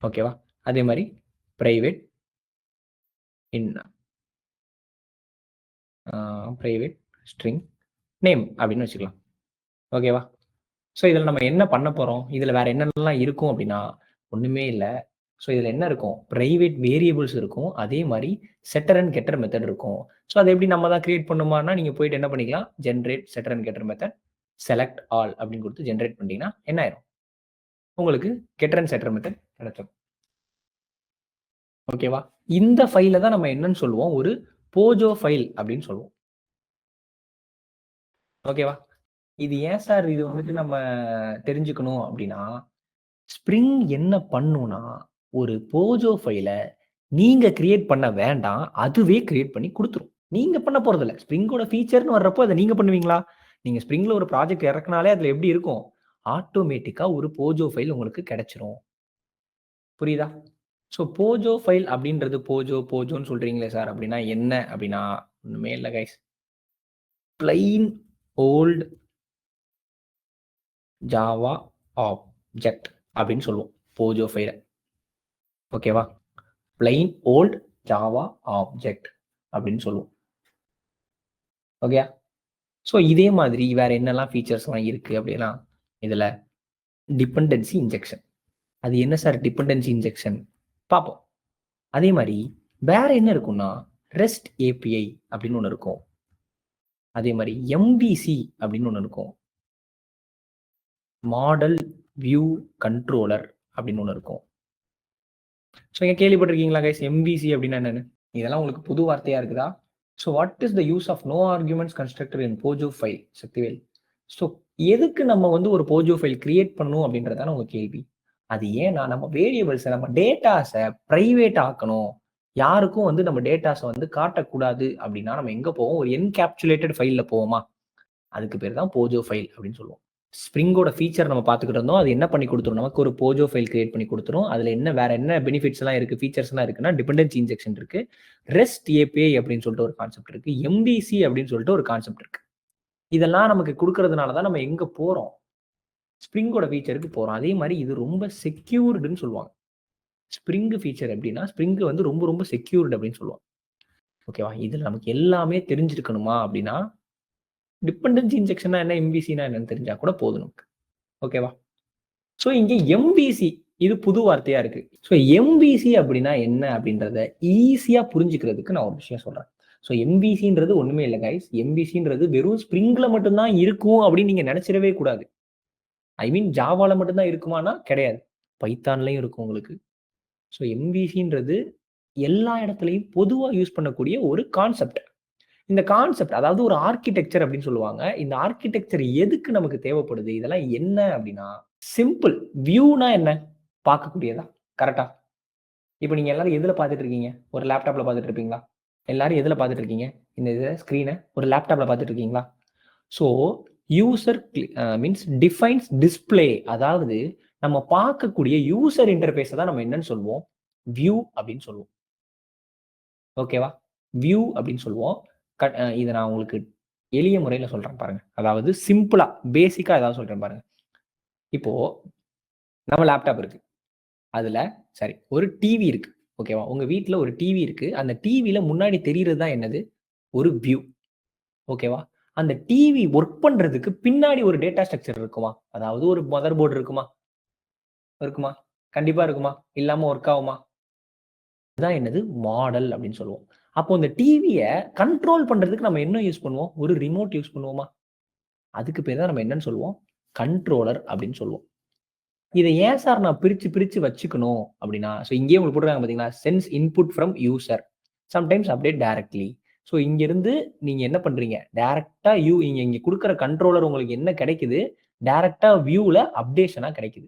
ஓகேவா? அதே மாதிரி பிரைவேட் இன் பிரைவேட் ஸ்ட்ரிங் நேம் அப்படின்னு வச்சுக்கலாம். ஓகேவா? ஸோ இதில் நம்ம என்ன பண்ண போறோம், இதுல வேற என்னென்னலாம் இருக்கும் அப்படின்னா, ஒண்ணுமே இல்ல. ஸோ இதுல என்ன இருக்கும், பிரைவேட் வேரியபிள்ஸ் இருக்கும். அதே மாதிரி செட்டர் அண்ட் கெட்டர் மெத்தட் இருக்கும். ஸோ அதை எப்படி நம்ம தான் கிரியேட் பண்ணுமானா, நீங்க போயிட்டு என்ன பண்ணிக்கலாம், generate செட்டர் and getter method select all அப்படின்னு கொடுத்து ஜென்ரேட் பண்ணிட்டீங்கன்னா என்ன ஆயிரும், உங்களுக்கு கெட்டர் அண்ட் செட்டர் மெத்தட் கிடைச்சிடும். ஓகேவா? இந்த ஃபைல தான் நம்ம என்னன்னு சொல்லுவோம், ஒரு போஜோ ஃபைல் அப்படின்னு சொல்லுவோம். ஓகேவா? இது ஏன் சார் இது நம்ம தெரிஞ்சுக்கணும் அப்படின்னா, ஸ்ப்ரிங் என்ன பண்ணும்னா, ஒரு போஜோ ஃபைல நீங்க கிரியேட் பண்ண வேண்டாம். அதுவே கிரியேட் பண்ணி குடுத்துரும். நீங்க பண்ண போறதில்ல. ஸ்ப்ரிங்கோட ஃபீச்சர்ன்னு வர்றப்போ அத நீங்க பண்ணுவீங்களா? நீங்க ஸ்ப்ரிங்ல ஒரு ப்ராஜெக்ட் இறக்குனாலே அதுல எப்படி இருக்கும்? ஆட்டோமேட்டிக்கா ஒரு போஜோ ஃபைல் உங்களுக்கு கிடைச்சிரும். புரியுதா? ஸோ போஜோ ஃபைல் அப்படின்றது போஜோன்னு சொல்றீங்களே சார் அப்படின்னா என்ன அப்படின்னா, ஒண்ணுமே இல்ல guys. Plain old Java object அப்படின்னு சொல்லுவோம் போஜோ ஃபைல. ஓகேவா? பிளெயின் ஓல்ட் ஜாவா ஆப்ஜெக்ட் அப்படின்னு சொல்லுவோம். ஓகே. ஸோ இதே மாதிரி வேற என்னெல்லாம் ஃபீச்சர்ஸ்லாம் இருக்கு அப்படின்னா, இதுல டிபெண்டன்சி இன்ஜெக்ஷன். அது என்ன சார் டிபெண்டன்சி இன்ஜெக்ஷன்? பார்ப்போம். அதே மாதிரி வேற என்ன இருக்கும்னா, ரெஸ்ட் ஏபிஐ அப்படின்னு ஒண்ணு இருக்கும். அதே மாதிரி எம்பிசி அப்படின்னு ஒண்ணு இருக்கும். மாடல் வியூ கண்ட்ரோலர் அப்படின்னு ஒண்ணு இருக்கும். ஸோ இங்க கேள்விப்பட்டிருக்கீங்களா கைஸ், எம்பிசி அப்படின்னா என்னன்னு? இதெல்லாம் உங்களுக்கு புது வார்த்தையா இருக்குதா? So what is the use of no arguments constructor in POJO file, Sakthivel? So எதுக்கு நம்ம ஒரு போஜோ ஃபைல் கிரியேட் பண்ணணும் அப்படின்றதான உங்க கேள்வி. அது ஏன்னா நம்ம வேரியபிள்ஸை நம்ம டேட்டாஸை பிரைவேட் ஆக்கணும், யாருக்கும் நம்ம டேட்டாஸை காட்டக்கூடாது அப்படின்னா நம்ம எங்க போவோம், ஒரு என்கேப்சுலேட்டட் ஃபைல்ல போவோமா, அதுக்கு பேர் தான் போஜோ ஃபைல் அப்படின்னு சொல்லுவோம். ஸ்ப்ரிங்கோட ஃபீச்சர் நம்ம பார்த்துக்கிட்டு இருந்தோம். அது என்ன பண்ணி கொடுத்துரும், நமக்கு ஒரு போஜோ ஃபைல் கிரியேட் பண்ணி கொடுத்துரும். அதுல வேற என்ன பெனிஃபிட்ஸ் எல்லாம் இருக்கு, ஃபீச்சர்ஸ் எல்லாம் இருக்குன்னா, டிபெண்டன்சி இன்ஜெக்ஷன் இருக்கு, ரெஸ்ட் ஏபிஐ அப்படின்னு சொல்லிட்டு ஒரு கான்செப்ட் இருக்கு, எம்பிசி அப்படின்னு சொல்லிட்டு ஒரு கான்செப்ட் இருக்கு. இதெல்லாம் நமக்கு கொடுக்கறதுனால தான் நம்ம எங்க போறோம், ஸ்ப்ரிங்கோட ஃபீச்சருக்கு போறோம். அதே மாதிரி இது ரொம்ப செக்யூர்டுன்னு சொல்லுவாங்க. ஸ்ப்ரிங் ஃபீச்சர் எப்படின்னா, ஸ்ப்ரிங் ரொம்ப ரொம்ப செக்யூர்டு அப்படின்னு சொல்லுவாங்க. ஓகேவா? இதுல நமக்கு எல்லாமே தெரிஞ்சிருக்கணுமா அப்படின்னா, டிபெண்டன்சி இன்ஜெக்ஷனா என்ன, எம்பிசினா என்னன்னு தெரிஞ்சா கூட போதும் நமக்கு. ஓகேவா? ஸோ இங்க எம்பிசி இது புது வார்த்தையா இருக்கு. ஸோ எம்பிசி அப்படின்னா என்ன அப்படின்றத ஈஸியா புரிஞ்சுக்கிறதுக்கு நான் ஒரு விஷயம் சொல்றேன். ஸோ எம்பிசின்றது ஒண்ணுமே இல்லை கைஸ். எம்பிசின்றது வெறும் ஸ்ப்ரிங்ல மட்டும்தான் இருக்கும் அப்படின்னு நீங்க நினைச்சிடவே கூடாது. ஐ மீன் ஜாவால மட்டும்தான் இருக்குமானா கிடையாது. பைத்தான்லயும் இருக்கும் உங்களுக்கு. ஸோ எம்பிசின்றது எல்லா இடத்துலையும் பொதுவா யூஸ் பண்ணக்கூடிய ஒரு கான்செப்ட். இந்த கான்செப்ட் அதாவது ஒரு ஆர்க்கிடெக்சர் அப்படின்னு சொல்லுவாங்க. இந்த ஆர்க்கிடெக்சர் எதுக்கு நமக்கு தேவைப்படுது? இதெல்லாம் என்ன அப்படின்னா, சிம்பிள். வியூனா என்ன? பார்க்கக்கூடியதா? கரெக்ட்டா? இப்ப நீங்க எல்லாரும் எதுல பார்த்துட்டு இருக்கீங்க? ஒரு லேப்டாப்ல பார்த்துட்டு இருப்பீங்களா? எல்லாரும் எதுல பார்த்துட்டு இருக்கீங்க? இந்த ஸ்கிரீன ஒரு லேப்டாப்ல பார்த்துட்டு இருக்கீங்களா? So user means defines display. அதாவது நம்ம பார்க்கக்கூடிய யூசர் இன்டர்ஃபேஸ தான் நம்ம என்னன்னு சொல்லுவோம்? வியூ அப்படின்னு சொல்லுவோம். ஓகேவா? வியூ அப்படின்னு சொல்லுவோம். இத நான் உங்களுக்கு எளிய முறையில சொல்றேன் பாருங்க. அதாவது சிம்பிளா, பேசிக்கா ஏதாவது சொல்றேன் பாருங்க. இப்போ நம்ம லேப்டாப் இருக்கு. அதுல சரி ஒரு டிவி இருக்கு. ஓகேவா? உங்க வீட்ல ஒரு டிவி இருக்கு. அந்த டிவில முன்னாடி தெரியிறது தான் என்னது? ஒரு வியூ. ஓகேவா? அந்த டிவி வொர்க் பண்றதுக்கு பின்னாடி ஒரு டேட்டா ஸ்ட்ரக்சர் இருக்குமா? அதாவது ஒரு மதர் போர்டு இருக்குமா? இருக்குமா? கண்டிப்பா இருக்குமா? இல்லாம ஒர்க் ஆகுமா? இதுதான் என்னது மாடல் அப்படின்னு சொல்லுவோம். அப்போ இந்த டிவிய கண்ட்ரோல் பண்றதுக்கு நம்ம என்ன யூஸ் பண்ணுவோம்? ஒரு ரிமோட் யூஸ் பண்ணுவோமா? அதுக்கு பேர் தான் நம்ம என்னன்னு சொல்லுவோம்? கண்ட்ரோலர் அப்படின்னு சொல்லுவோம். இத ஏன் சார் நான் பிரிச்சு பிரிச்சு வச்சுக்கணும் அப்படின்னா, ஸோ இங்கேயே உங்களுக்கு போட்டுருக்காங்க பார்த்தீங்களா? Sense input from user. Sometimes update directly. So இங்கிருந்து நீங்க என்ன பண்றீங்க? டைரக்ட்டா இங்க இங்க குடுக்குற கண்ட்ரோலர் உங்களுக்கு என்ன கிடைக்குது? டைரக்ட்டா வியூல அப்டேஷனா கிடைக்குது.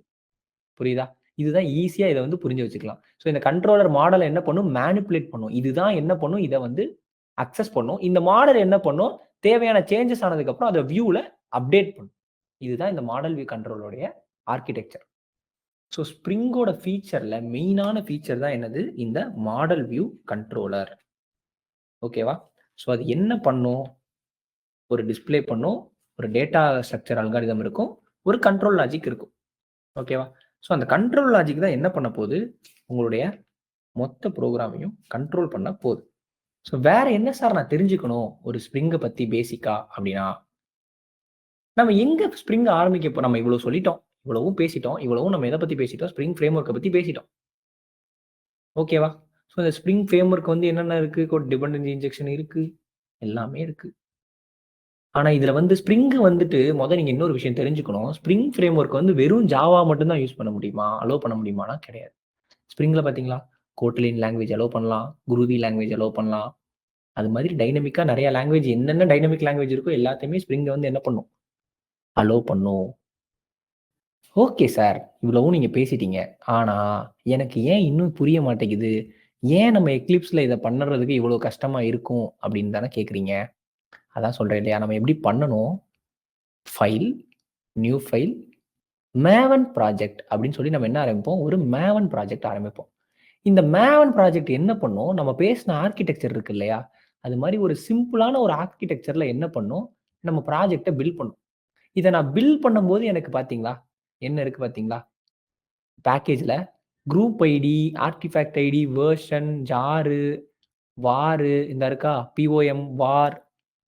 புரியுதா? இதுதான் ஈஸியா இத வந்து புரிஞ்சு வச்சுக்கலாம். ஸோ இந்த கண்ட்ரோலர் மாடல என்ன பண்ணும்? மேனிபுலேட் பண்ணும். இதுதான் என்ன பண்ணும்? இத வந்து அக்சஸ் பண்ணும். இந்த மாடல் என்ன பண்ணும்? தேவையான சேஞ்சஸ் ஆனதுக்கப்புறம் அத வியூல அப்டேட் பண்ணும். இதுதான் இந்த மாடல் வியூ கண்ட்ரோலருடைய ஆர்க்கிடெக்சர். ஸோ ஸ்ப்ரிங்கோட ஃபீச்சர்ல மெயினான ஃபீச்சர் தான் என்னது? இந்த மாடல் வியூ கண்ட்ரோலர். ஓகேவா? ஸோ அது என்ன பண்ணும்? ஒரு டிஸ்ப்ளே பண்ணும். ஒரு டேட்டா ஸ்ட்ரக்சர் அல்காரிதம் இருக்கும். ஒரு கண்ட்ரோல் லாஜிக் இருக்கும். ஓகேவா? ஸோ அந்த கண்ட்ரோல் லாஜிக் தான் என்ன பண்ண போகுது? உங்களுடைய மொத்த ப்ரோகிராமையும் கண்ட்ரோல் பண்ண போகுது. ஸோ வேற என்ன சார் நான் தெரிஞ்சுக்கணும்? ஒரு ஸ்ப்ரிங்க பத்தி பேசிக்கா அப்படின்னா, நம்ம எங்க ஸ்ப்ரிங் ஆரம்பிக்க நம்ம இவ்வளோ சொல்லிட்டோம். இவ்வளவும் பேசிட்டோம். இவ்வளவும் நம்ம எத பத்தி பேசிட்டோம்? ஸ்ப்ரிங் ஃப்ரேம்வொர்க்க பத்தி பேசிட்டோம். ஓகேவா? ஸோ இந்த ஸ்ப்ரிங் ஃப்ரேம்வொர்க் வந்து என்னென்ன இருக்கு? டிபெண்டன்சி இன்ஜெக்ஷன் இருக்கு. எல்லாமே இருக்கு. ஆனா இதுல வந்து ஸ்ப்ரிங் வந்துட்டு நீங்க இன்னொரு விஷயம் தெரிஞ்சுக்கணும். ஸ்ப்ரிங் ஃப்ரேம்வொர்க் வந்து வெறும் ஜாவா மட்டும் தான் யூஸ் பண்ண முடியுமா? அலோ பண்ண முடியுமானா கிடையாது. ஸ்ப்ரிங்ல பார்த்தீங்களா? கோட்லின் லாங்குவேஜ் அலோ பண்ணலாம். குருவி லாங்குவேஜ் அலோ பண்ணலாம். அது மாதிரி டைனமிக்கா நெறைய லாங்குவேஜ் என்னென்ன டைனமிக் லாங்குவேஜ் இருக்கோ எல்லாத்தையுமே ஸ்ப்ரிங் வந்து என்ன பண்ணும்? அலோ பண்ணும். Okay sir. இவ்வளவும் நீங்க பேசிட்டீங்க. ஆனா, எனக்கு ஏன் இன்னும் புரிய மாட்டேங்குது? ஏன் நம்ம எக்லிப்ஸ்ல இத பண்ணுறதுக்கு இவ்வளோ கஷ்டமா இருக்கும்? அப்படின்னு தானே கேட்குறீங்க. அதான் சொல்றேன் இல்லையா? நம்ம எப்படி பண்ணணும்? File, new file, Maven project அப்படின்னு சொல்லி நம்ம என்ன ஆரம்பிப்போம்? ஒரு மேவன் ப்ராஜெக்ட் ஆரம்பிப்போம். இந்த மேவன் ப்ராஜெக்ட் என்ன பண்ணும்? நம்ம பேசின ஆர்க்கிடெக்சர் இருக்கு இல்லையா? அது மாரி ஒரு சிம்பிளான ஒரு ஆர்க்கிடெக்சர்ல என்ன பண்ணும்? நம்ம ப்ராஜெக்ட்ட பில்ட் பண்ணும். இத நான் பில்ட் பண்ணும்போது எனக்கு பார்த்தீங்களா? என்ன இருக்கு பார்த்தீங்களா? பேக்கேஜ்ல group ID, artifact ID, version, ஜாரு, வாரு இந்த இருக்கா? பிஓஎம், வார்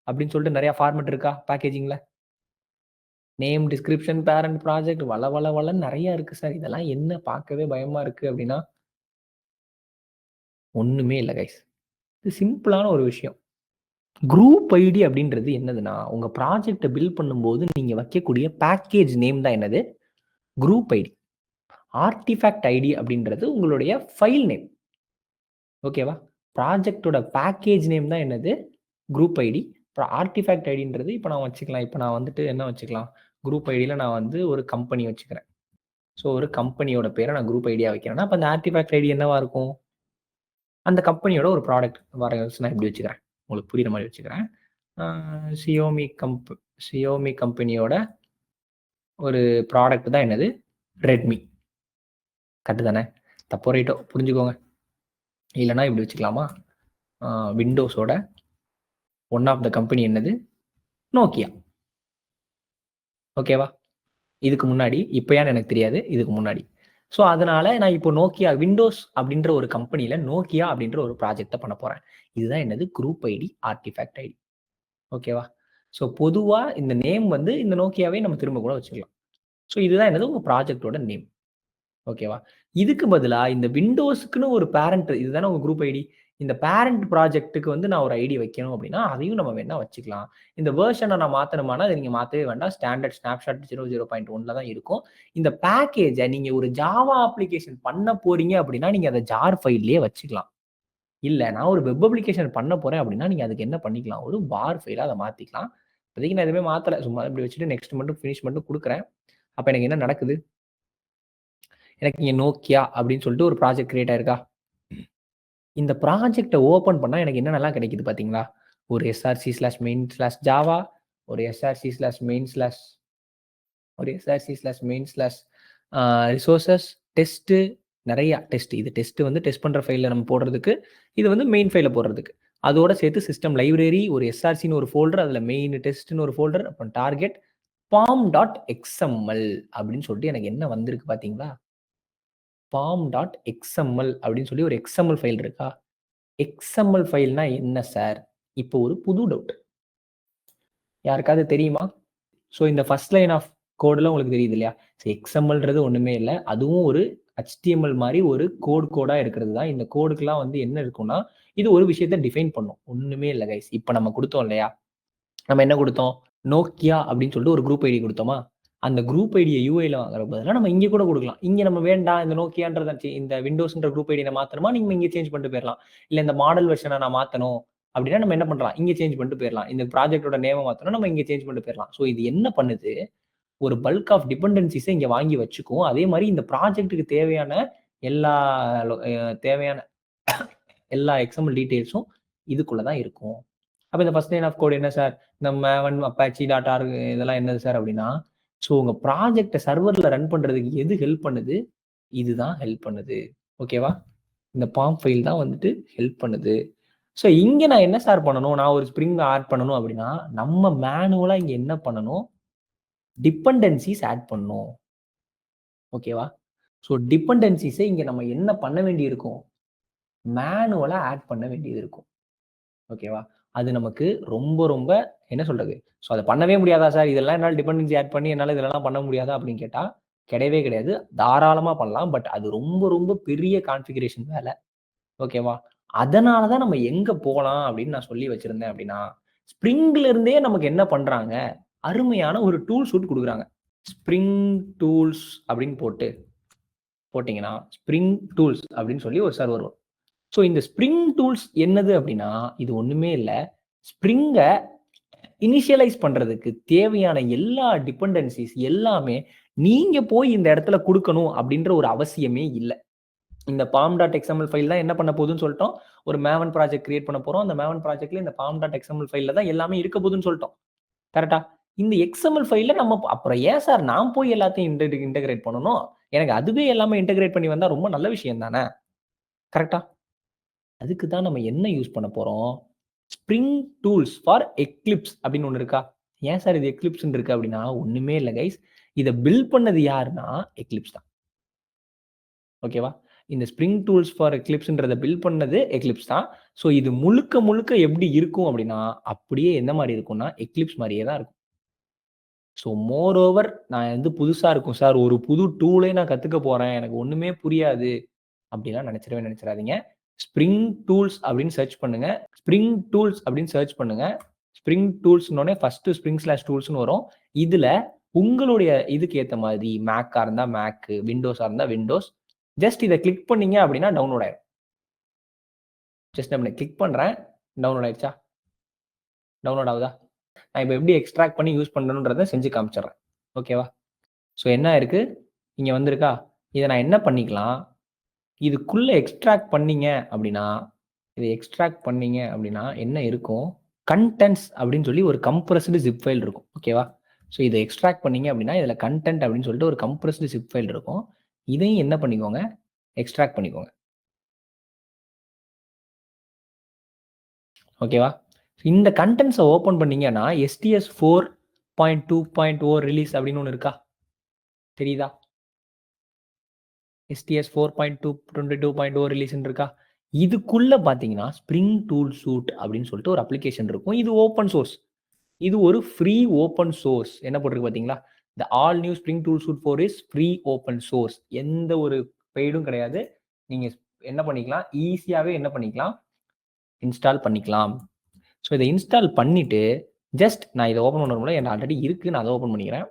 அப்படின்னு சொல்லிட்டு நெறைய ஃபார்மேட் இருக்கா பேக்கேஜிங்ல? நேம், டிஸ்கிரிப்ஷன், பேரண்ட், ப்ராஜெக்ட் வளன்னு நெறைய இருக்கு சார். இதெல்லாம் என்ன பார்க்கவே பயமா இருக்கு அப்படின்னா, ஒண்ணுமே இல்ல கைஸ். இது சிம்பிளான ஒரு விஷயம். குரூப் ஐடி அப்படின்றது என்னதுன்னா, உங்க ப்ராஜெக்ட்ட பில்ட் பண்ணும்போது நீங்க வைக்கக்கூடிய பேக்கேஜ் நேம் தான் என்னது? Group ID. ஆர்டிஃபாக்ட் ஐடி அப்படின்றது உங்களுடைய ஃபைல் நேம். ஓகேவா? ப்ராஜெக்ட்டோட பேக்கேஜ் நேம் தான் என்னது? Group ID. அப்புறம் ஆர்டிஃபாக்ட் ஐடின்றது இப்ப நான் வச்சுக்கலாம். இப்ப நான் வந்துட்டு என்ன வச்சுக்கலாம்? குரூப் ஐடில நான் வந்து ஒரு கம்பெனி வச்சுக்கிறேன். ஸோ ஒரு கம்பெனியோட பேர நான் குரூப் ஐடியா வைக்கிறேன்னா, அப்ப அந்த ஆர்டிஃபாக்ட் ஐடி என்னவா இருக்கும்? அந்த கம்பெனியோட ஒரு ப்ராடக்ட் நான் இப்படி வச்சுக்கிறேன். உங்களுக்கு புரியிற மாரி வச்சுக்கிறேன். அ Xiaomi Xiaomi கம்பெனியோட ஒரு ப்ராடக்ட் தான் என்னது? Redmi. கரெக்ட்டு தானே? தப்போ ரைட்டோ புரிஞ்சுக்கோங்க. இல்லன்னா இப்படி வச்சுக்கலாமா? அ விண்டோஸோட ஒன் ஆஃப் த கம்பெனி என்னது? Nokia. ஓகேவா? இதுக்கு முன்னாடி, இப்பயான்னு எனக்கு தெரியாது. இதுக்கு முன்னாடி. ஸோ அதனால நான் இப்போ Nokia விண்டோஸ் அப்படின்ற ஒரு கம்பெனில Nokia அப்படின்ற ஒரு ப்ராஜெக்ட்ட பண்ண போறேன். இதுதான் என்னது? Group ID, artifact ID. ஓகேவா? ஸோ பொதுவா இந்த நேம் வந்து இந்த Nokiaவே நம்ம திரும்ப கூட வச்சுக்கலாம். ஸோ இதுதான் என்னது? உங்க ப்ராஜெக்ட்டோட நேம். ஓகேவா? இதுக்கு பதிலா இந்த விண்டோஸ்க்குன்னு ஒரு பேரண்ட் இதுதானே உங்க குரூப் ஐடி. இந்த பேரண்ட் ப்ராஜெக்ட்க்கு வந்து நான் ஒரு ஐடி வைக்கணும் அப்படின்னா, அதையும் நம்ம வேணா வச்சுக்கலாம். இந்த வெர்ஷன நான் மாத்தணுமானா, அத நீங்க மாத்தவே வேண்டாம். ஸ்டாண்டர்ட் ஸ்னாப்ஷாட் 0.1ல தான் இருக்கும். இந்த பேக்கேஜ நீங்க ஒரு ஜாவா அப்ளிகேஷன் பண்ண போறீங்க அப்படின்னா, நீங்க அத ஜார் ஃபைல்லயே வச்சுக்கலாம். இல்ல நான் ஒரு வெப் அப்ளிகேஷன் பண்ண போறேன் அப்படின்னா, நீங்க அதுக்கு என்ன பண்ணிக்கலாம்? ஒரு வார் ஃபைலா அத மாத்திக்கலாம். இப்போதைக்கு நான் எதுவுமே மாத்தல. சும்மா இப்படி வச்சுட்டு நெக்ஸ்ட் மட்டும் ஃபினிஷ் மட்டும் குடுக்குறேன். அப்ப எனக்கு என்ன நடக்குது? எனக்கு இங்க Nokia அப்படின்னு சொல்லிட்டு ஒரு ப்ராஜெக்ட் கிரியேட் ஆயிருக்கா? இந்த ப்ராஜெக்ட்ட ஓப்பன் பண்ணா எனக்கு என்னென்னலாம் கிடைக்குது பார்த்தீங்களா? ஒரு src/main/java, ஒரு src/main/ ஒரு src/main/ ரிசோர்ஸஸ், டெஸ்ட்டு நெறைய டெஸ்ட். இது டெஸ்ட் வந்து டெஸ்ட் பண்ற ஃபைல்ல நம்ம போடுறதுக்கு, இது வந்து மெயின் ஃபைல்ல போடுறதுக்கு. அதோட சேர்த்து சிஸ்டம் லைப்ரரி, ஒரு srcன்னு ஒரு ஃபோல்டர், அதுல மெயின் டெஸ்ட்ன்னு ஒரு ஃபோல்டர், அப்புறம் டார்கெட், pom.xml அப்படின்னு சொல்லிட்டு எனக்கு என்ன வந்திருக்கு பார்த்தீங்களா? pom.xml அப்படின்னு சொல்லி ஒரு XML ஃபைல் இருக்கா? XML ஃபைல்னா என்ன சார்? இப்போ ஒரு புது டவுட். யாருக்காவது தெரியுமா? ஸோ இந்த ஃபர்ஸ்ட் லைன் ஆஃப் கோடுல உங்களுக்கு தெரியுது இல்லையா? ஸோ XMLன்றது ஒண்ணுமே இல்ல. அதுவும் ஒரு HTML மாதிரி ஒரு கோடா இருக்கிறது தான். இந்த கோடுக்குலாம் வந்து என்ன இருக்கும்னா, இது ஒரு விஷயத்த டிஃபைன் பண்ணும். ஒண்ணுமே இல்ல கைஸ். இப்ப நம்ம குடுத்தோம் இல்லையா? நம்ம என்ன குடுத்தோம்? Nokia அப்படின்னு சொல்லிட்டு ஒரு குரூப் ஐடி குடுத்தோமா? அந்த குரூப் ஐடிய UIல வாங்குற பதிலா நம்ம இங்க கூட குடுக்கலாம். இங்க நம்ம வேண்டாம் இந்த Nokiaன்றத இந்த Windowsன்ற குரூப் ஐடி நான் மாத்தணுமா, நீங்க இங்க சேஞ்ச் பண்ணிட்டு போயிரலாம். இல்ல இந்த மாடல் வெர்ஷன நான் மாத்தணும் அப்படின்னா நம்ம என்ன பண்றலாம்? இங்க சேஞ்ச் பண்ணிட்டு போயிரலாம். இந்த ப்ராஜெக்ட்டோட நேம மாத்தணும் நம்ம இங்க சேஞ்ச் பண்ணிட்டு போயிரலாம். ஸோ இது என்ன பண்ணுது? ஒரு பல்க் ஆஃப் டிபெண்டன்சிஸ இங்க வாங்கி வச்சுக்கும். அதே மாரி இந்த ப்ராஜெக்ட்க்கு தேவையான எல்லா தேவையான எல்லா XML டீட்டெயில்ஸும் இதுக்குள்ள தான் இருக்கும். அப்ப இந்த ஃபர்ஸ்ட் லைன் ஆஃப் கோட் என்ன சார்? இந்த maven apache .org இதெல்லாம் என்னது சார் அப்படின்னா, ஸோ உங்க ப்ராஜெக்ட்ட சர்வர்ல ரன் பண்றதுக்கு எது ஹெல்ப் பண்ணுது? இதுதான் ஹெல்ப் பண்ணுது. ஓகேவா? இந்த பாம் ஃபைல் தான் வந்துட்டு ஹெல்ப் பண்ணுது. ஸோ இங்க நான் என்ன சார் பண்ணணும்? நான் ஒரு ஸ்ப்ரிங் ஆட் பண்ணணும் அப்படின்னா, நம்ம மேனுவலா இங்க என்ன பண்ணணும்? டிபெண்டன்சிஸ் ஆட் பண்ணணும். ஓகேவா? ஸோ டிபெண்டன்சிஸ இங்க நம்ம என்ன பண்ண வேண்டியிருக்கும்? மேனுவலா ஆட் பண்ண வேண்டியது இருக்கும். ஓகேவா? அது நமக்கு ரொம்ப ரொம்ப என்ன சொல்றது? ஸோ அத பண்ணவே முடியாதா சார்? இதெல்லாம் என்னால டிபெண்டன்சி ஆட் பண்ணி என்னால இதெல்லாம் பண்ண முடியாதா? அப்படின்னு கேட்டா, கிடையவே கிடையாது. தாராளமா பண்ணலாம். பட் அது ரொம்ப ரொம்ப பெரிய கான்ஃபிகரேஷன் வேல. ஓகேவா? அதனால தான் நம்ம எங்க போலாம் அப்படின்னு நான் சொல்லி வச்சிருந்தேன் அப்படின்னா, ஸ்ப்ரிங்ல இருந்தே நமக்கு என்ன பண்றாங்க? அருமையான ஒரு டூல் சூட் குடுக்குறாங்க. ஸ்ப்ரிங் டூல்ஸ் அப்படின்னு போட்டீங்கன்னா, ஸ்ப்ரிங் டூல்ஸ் அப்படின்னு சொல்லி ஒரு சர்வர் வரும். ஸோ இந்த ஸ்ப்ரிங் டூல்ஸ் என்னது அப்படின்னா, இது ஒண்ணுமே இல்ல. ஸ்ப்ரிங்க இனிஷியலைஸ் பண்றதுக்கு தேவையான எல்லா டிபெண்டன்சிஸ் எல்லாமே நீங்க போய் இந்த இடத்துல குடுக்கணும் அப்படின்ற ஒரு அவசியமே இல்ல. இந்த pom.xml ஃபைல் தான் என்ன பண்ண போகுதுன்னு சொல்லிட்டோம். ஒரு maven ப்ராஜெக்ட் கிரியேட் பண்ண போறோம். அந்த maven ப்ராஜெக்ட்ல இந்த pom.xml ஃபைல்ல தான் எல்லாமே இருக்க போகுதுன்னு சொல்லிட்டோம். கரெக்ட்டா? இந்த XML ஃபைல்ல நம்ம அப்புறம் ஏன் சார் நான் போய் எல்லாத்தையும் இன்டகிரேட் பண்ணணும்? எனக்கு அதுவே எல்லாமே இன்டகிரேட் பண்ணி வந்தா ரொம்ப நல்ல விஷயம் தானே! கரெக்ட்டா? அதுக்கு தான் நம்ம என்ன யூஸ் பண்ண போறோம்? ஸ்ப்ரிங் டூல்ஸ் ஃபார் எக்லிப்ஸ் அப்படின்னு ஒண்ணு இருக்கா? ஏன் சார் இது எக்லிப்ஸ்ன்னு இருக்கு அப்படின்னா, ஒண்ணுமே இல்ல கைஸ். இத பில்ட் பண்ணது யாருன்னா, எக்லிப்ஸ் தான். ஓகேவா? இந்த ஸ்ப்ரிங் டூல்ஸ் ஃபார் எக்லிப்ஸ்ன்றத பில்ட் பண்ணது எக்லிப்ஸ் தான். ஸோ இது முழுக்க முழுக்க எப்படி இருக்கும் அப்படின்னா, அப்படியே எந்த மாரி இருக்கும்னா, எக்லிப்ஸ் மாரியே தான் இருக்கும். ஸோ மோர் ஓவர் நான் வந்து புதுசா இருக்கும் சார். ஒரு புது டூலே நான் கத்துக்க போறேன். எனக்கு ஒண்ணுமே புரியாது. அப்படிலாம் நினைச்சிராதீங்க. ஸ்ப்ரிங் டூல்ஸ் அப்படின்னு சர்ச் பண்ணுங்க. ஸ்ப்ரிங் டூல்ஸ் அப்படின்னு சர்ச் பண்ணுங்க. ஸ்ப்ரிங் டூல்ஸ்னோனே ஃபர்ஸ்ட் ஸ்ப்ரிங் ஸ்லாஷ் டூல்ஸ்னு வரும். இதுல உங்களுடைய இதுக்கு ஏத்த மாதிரி மேக்கா இருந்தா மேக், விண்டோஸா இருந்தா விண்டோஸ். ஜஸ்ட் இத கிளிக் பண்ணீங்க அப்படின்னா டவுன்லோட் ஆயிரும். ஜஸ்ட் நான் கிளிக் பண்றேன். டவுன்லோட் ஆயிடுச்சா? டவுன்லோட் ஆகுதா? நான் இப்ப எப்படி எக்ஸ்ட்ராக்ட் பண்ணி யூஸ் பண்ணணும்ன்றத செஞ்சு காமிச்சிடுறேன். ஓகேவா? ஸோ என்ன இருக்கு? இங்க வந்திருக்கா? இத நான் என்ன பண்ணிக்கலாம்? இதுக்குள்ள எக்ஸ்ட்ராக்ட் பண்ணீங்க அப்படின்னா, இத எக்ஸ்ட்ராக்ட் பண்ணீங்க அப்படின்னா என்ன இருக்கும்? கன்டென்ட்ஸ் அப்படின்னு சொல்லி ஒரு கம்ப்ரஸ்டு ஜிப் ஃபைல் இருக்கும். ஓகேவா? ஸோ இத எக்ஸ்ட்ராக்ட் பண்ணீங்க அப்படின்னா, இதுல கன்டென்ட் அப்படின்னு சொல்லிட்டு ஒரு கம்ப்ரஸ்டு ஜிப் ஃபைல் இருக்கும். இதையும் என்ன பண்ணிக்கோங்க? எக்ஸ்ட்ராக்ட் பண்ணிக்கோங்க. ஓகேவா? இந்த கன்டென்ட்ஸ ஓப்பன் பண்ணீங்கன்னா, STS 4.2.0 ரிலீஸ் அப்படின்னு ஒண்ணு இருக்கா? தெரியுதா? STS 4.2.22.0 ரிலீஸ்ன்னு இருக்கா? இதுக்குள்ள பார்த்தீங்கன்னா, ஸ்ப்ரிங் டூல் சூட் அப்படின்னு சொல்லிட்டு ஒரு அப்ளிகேஷன் இருக்கும். இது ஓப்பன் சோர்ஸ். இது ஒரு ஃப்ரீ ஓப்பன் சோர்ஸ். என்ன போட்டிருக்கு பார்த்தீங்களா? The all new spring tool suite 4 is free open source. எந்த ஒரு பெய்டும் கிடையாது. நீங்க என்ன பண்ணிக்கலாம்? ஈஸியாவே என்ன பண்ணிக்கலாம்? இன்ஸ்டால் பண்ணிக்கலாம். ஸோ இத இன்ஸ்டால் பண்ணிட்டு, ஜஸ்ட் நான் இத ஓப்பன் பண்ணணும்ல, என்ட்ட ஆல்ரெடி இருக்கு. நான் அத ஓப்பன் பண்ணிக்கிறேன்.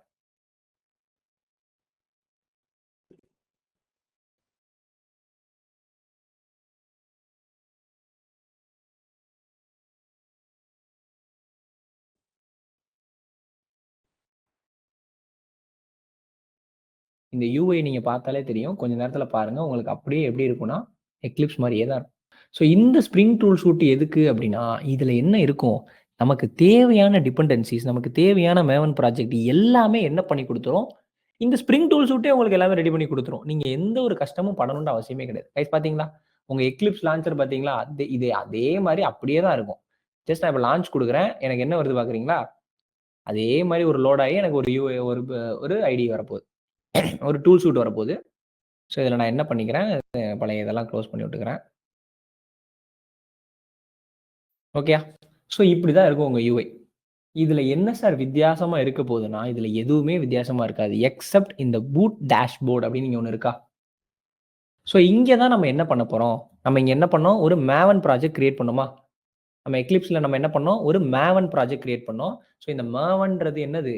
இந்த யூஐ நீங்க பார்த்தாலே தெரியும். கொஞ்ச நேரத்தில பாருங்க. உங்களுக்கு அப்படியே எப்படி இருக்கும்னா, எக்லிப்ஸ் மாரியே தான் இருக்கும். ஸோ இந்த ஸ்ப்ரிங் டூல் சூட் எதுக்கு அப்படின்னா, இதுல என்ன இருக்கும்? நமக்கு தேவையான டிபெண்டன்சிஸ், நமக்கு தேவையான மேவன் ப்ராஜெக்ட் எல்லாமே என்ன பண்ணி குடுத்துரும்? இந்த ஸ்ப்ரிங் டூல் சூட்டே உங்களுக்கு எல்லாமே ரெடி பண்ணி குடுத்துரும். நீங்க எந்த ஒரு கஷ்டமும் படணும்னு அவசியமே கிடையாது. கைஸ் பார்த்தீங்களா? உங்க எக்லிப்ஸ் லான்ச்சர் பார்த்தீங்களா? அதே மாரி அப்படியே தான் இருக்கும். ஜஸ்ட் நான் இப்ப லான்ச் குடுக்குறேன். எனக்கு என்ன வருது பார்க்குறீங்களா? அதே மாரி ஒரு லோட் ஆயி எனக்கு ஒரு யூஐ ஒரு ஐடி வரப்போகுது. ஒரு டூல் சூட் வரப்போகுது. ஸோ இதில நான் என்ன பண்ணிக்கிறேன், பழைய இதெல்லாம் க்ளோஸ் பண்ணி விட்டுக்கிறேன். ஓகேயா? ஸோ இப்படி தான் இருக்கும் உங்க யூஐ. இதில என்ன சார் வித்தியாசமா இருக்க போதுன்னா, இதில எதுவுமே வித்தியாசமா இருக்காது. எக்செப்ட் இந்த பூட் டேஷ்போர்ட் அப்படின்னு இங்க ஒண்ணு இருக்கா? ஸோ இங்கே தான் நம்ம என்ன பண்ண போகிறோம், நம்ம இங்கே என்ன பண்ணோம், ஒரு மேவன் ப்ராஜெக்ட் கிரியேட் பண்ணோமா, நம்ம எக்லிப்ஸில் நம்ம என்ன பண்ணோம், ஒரு மேவன் ப்ராஜெக்ட் கிரியேட் பண்ணோம். ஸோ இந்த மேவன்றது என்னது,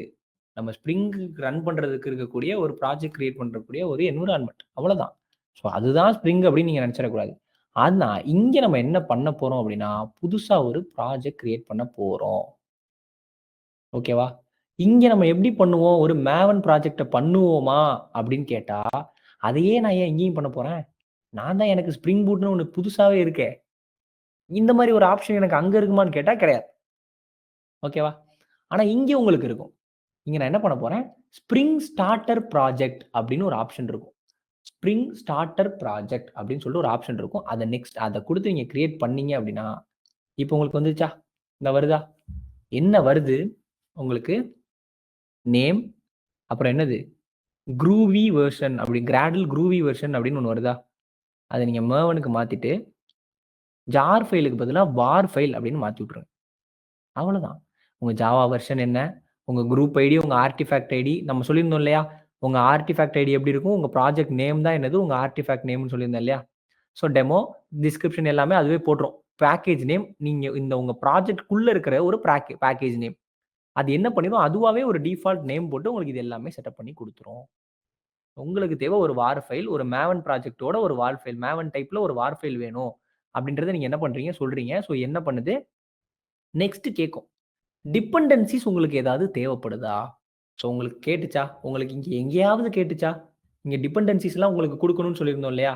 நம்ம ஸ்ப்ரிங்கு ரன் பண்ணுறதுக்கு இருக்கக்கூடிய ஒரு ப்ராஜெக்ட் கிரியேட் பண்ணுறக்கூடிய ஒரு என்விரான்மெண்ட், அவ்வளோதான். ஸோ அதுதான் ஸ்ப்ரிங் அப்படின்னு நீங்கள் நினச்சிடக்கூடாது. ஆனால் இங்கே நம்ம என்ன பண்ண போகிறோம் அப்படின்னா, புதுசாக ஒரு ப்ராஜெக்ட் கிரியேட் பண்ண போகிறோம். ஓகேவா? இங்க நம்ம எப்படி பண்ணுவோம்? ஒரு மேவன் ப்ராஜெக்ட்ட பண்ணுவோமா? அப்படின்னு கேட்டா, அதையே நான் ஏன் இங்கேயும் பண்ண போறேன்? நான் தான் எனக்கு ஸ்ப்ரிங் பூட்ன்னு ஒண்ணு புதுசாவே இருக்கே. இந்த மாரி ஒரு ஆப்ஷன் எனக்கு அங்க இருக்குமான்னு கேட்டா கிடையாது. ஓகேவா? ஆனா இங்க உங்களுக்கு இருக்கும். இங்க நான் என்ன பண்ண போறேன்? ஸ்ப்ரிங் ஸ்டார்ட்டர் ப்ராஜெக்ட் அப்படின்னு ஒரு ஆப்ஷன் இருக்கும். ஸ்ப்ரிங் ஸ்டார்ட்டர் ப்ராஜெக்ட் அப்படின்னு சொல்லிட்டு ஒரு ஆப்ஷன் இருக்கும். அத குடுத்து நீங்க கிரியேட் பண்ணீங்க அப்படின்னா, இப்போ உங்களுக்கு வந்துருச்சா? இந்த வருதா? என்ன வருது? உங்களுக்கு நேம், அப்புறம் என்னது? குரூவி வெர்ஷன் அப்படி கிராடல் குரூவி வெர்ஷன் அப்படின்னு ஒண்ணு வருதா? அத நீங்க மேவனுக்கு மாத்திட்டு, ஜார் ஃபைலுக்கு பதிலா வார் ஃபைல் அப்படின்னு மாத்தி விட்டுருங்க. அவ்வளோதான். உங்க ஜாவா வெர்ஷன் என்ன? உங்க குரூப் ஐடி, உங்க ஆர்டிஃபாக்ட் ஐடி நம்ம சொல்லியிருந்தோம் இல்லையா? உங்க ஆர்டிஃபாக்ட் ஐடி எப்படி இருக்கும்? உங்க ப்ராஜெக்ட் நேம் தான் என்னது? உங்க ஆர்டிஃபாக்ட் நேம்னு சொல்லியிருந்தேன் இல்லையா? ஸோ டெமோ, டிஸ்கிரிப்ஷன் எல்லாமே அதுவே போட்டுரும். பேக்கேஜ் நேம் நீங்க இந்த உங்க ப்ராஜெக்ட்குள்ள இருக்கிற ஒரு பேக்கேஜ் நேம். அது என்ன பண்ணிரும்? அதுவாவே ஒரு டிஃபால்ட் நேம் போட்டு உங்களுக்கு இது எல்லாமே செட்டப் பண்ணி குடுத்துரும். உங்களுக்கு தேவை ஒரு வார் ஃபைல், ஒரு மேவன் ப்ராஜெக்ட்டோட ஒரு வார் ஃபைல், மேவன் டைப்ல ஒரு வார் ஃபைல் வேணும். அப்படின்றத நீங்க என்ன பண்றீங்க? சொல்றீங்க. ஸோ என்ன பண்ணுது? நெக்ஸ்ட் கேட்கும். டிபெண்டன்சிஸ் உங்களுக்கு ஏதாவது தேவைப்படுதா? ஸோ உங்களுக்கு கேட்டுச்சா? உங்களுக்கு இங்க எங்கேயாவது கேட்டுச்சா? இங்க டிபெண்டன்சிஸ்லாம் உங்களுக்கு குடுக்கணும்னு சொல்லியிருந்தோம் இல்லையா?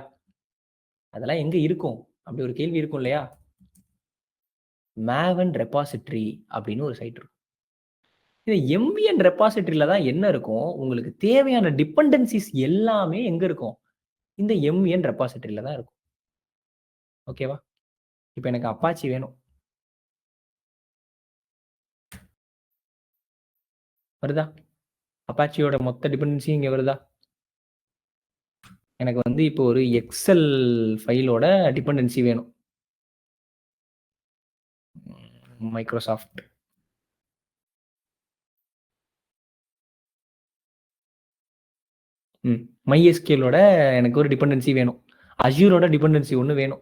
அதெல்லாம் எங்க இருக்கும்? அப்படி ஒரு கேள்வி இருக்கும் இல்லையா? மேவன் ரெபாசிட்டரி அப்படின்னு ஒரு சைட் இருக்கும். இந்த எம்பிஎன் ரெபாசிட்டரில தான் என்ன இருக்கும்? உங்களுக்கு தேவையான டிபெண்டன்சிஸ் எல்லாமே எங்க இருக்கும்? இந்த எம்பிஎன் ரெபாசிட்டரில தான் இருக்கும். ஓகேவா? இப்ப எனக்கு அப்பாச்சி வேணும். வருதா? அப்பாச்சியோட மொத்த டிபெண்டன்சியும் இங்க வருதா? எனக்கு வந்து இப்போ ஒரு எக்ஸெல் ஃபைலோட டிபெண்டன்சி வேணும். மைக்ரோசாஃப்ட். MySQLோட எனக்கு ஒரு டிபெண்டன்சி வேணும். அஷ்யூரோட டிபெண்டன்சி ஒண்ணு வேணும்.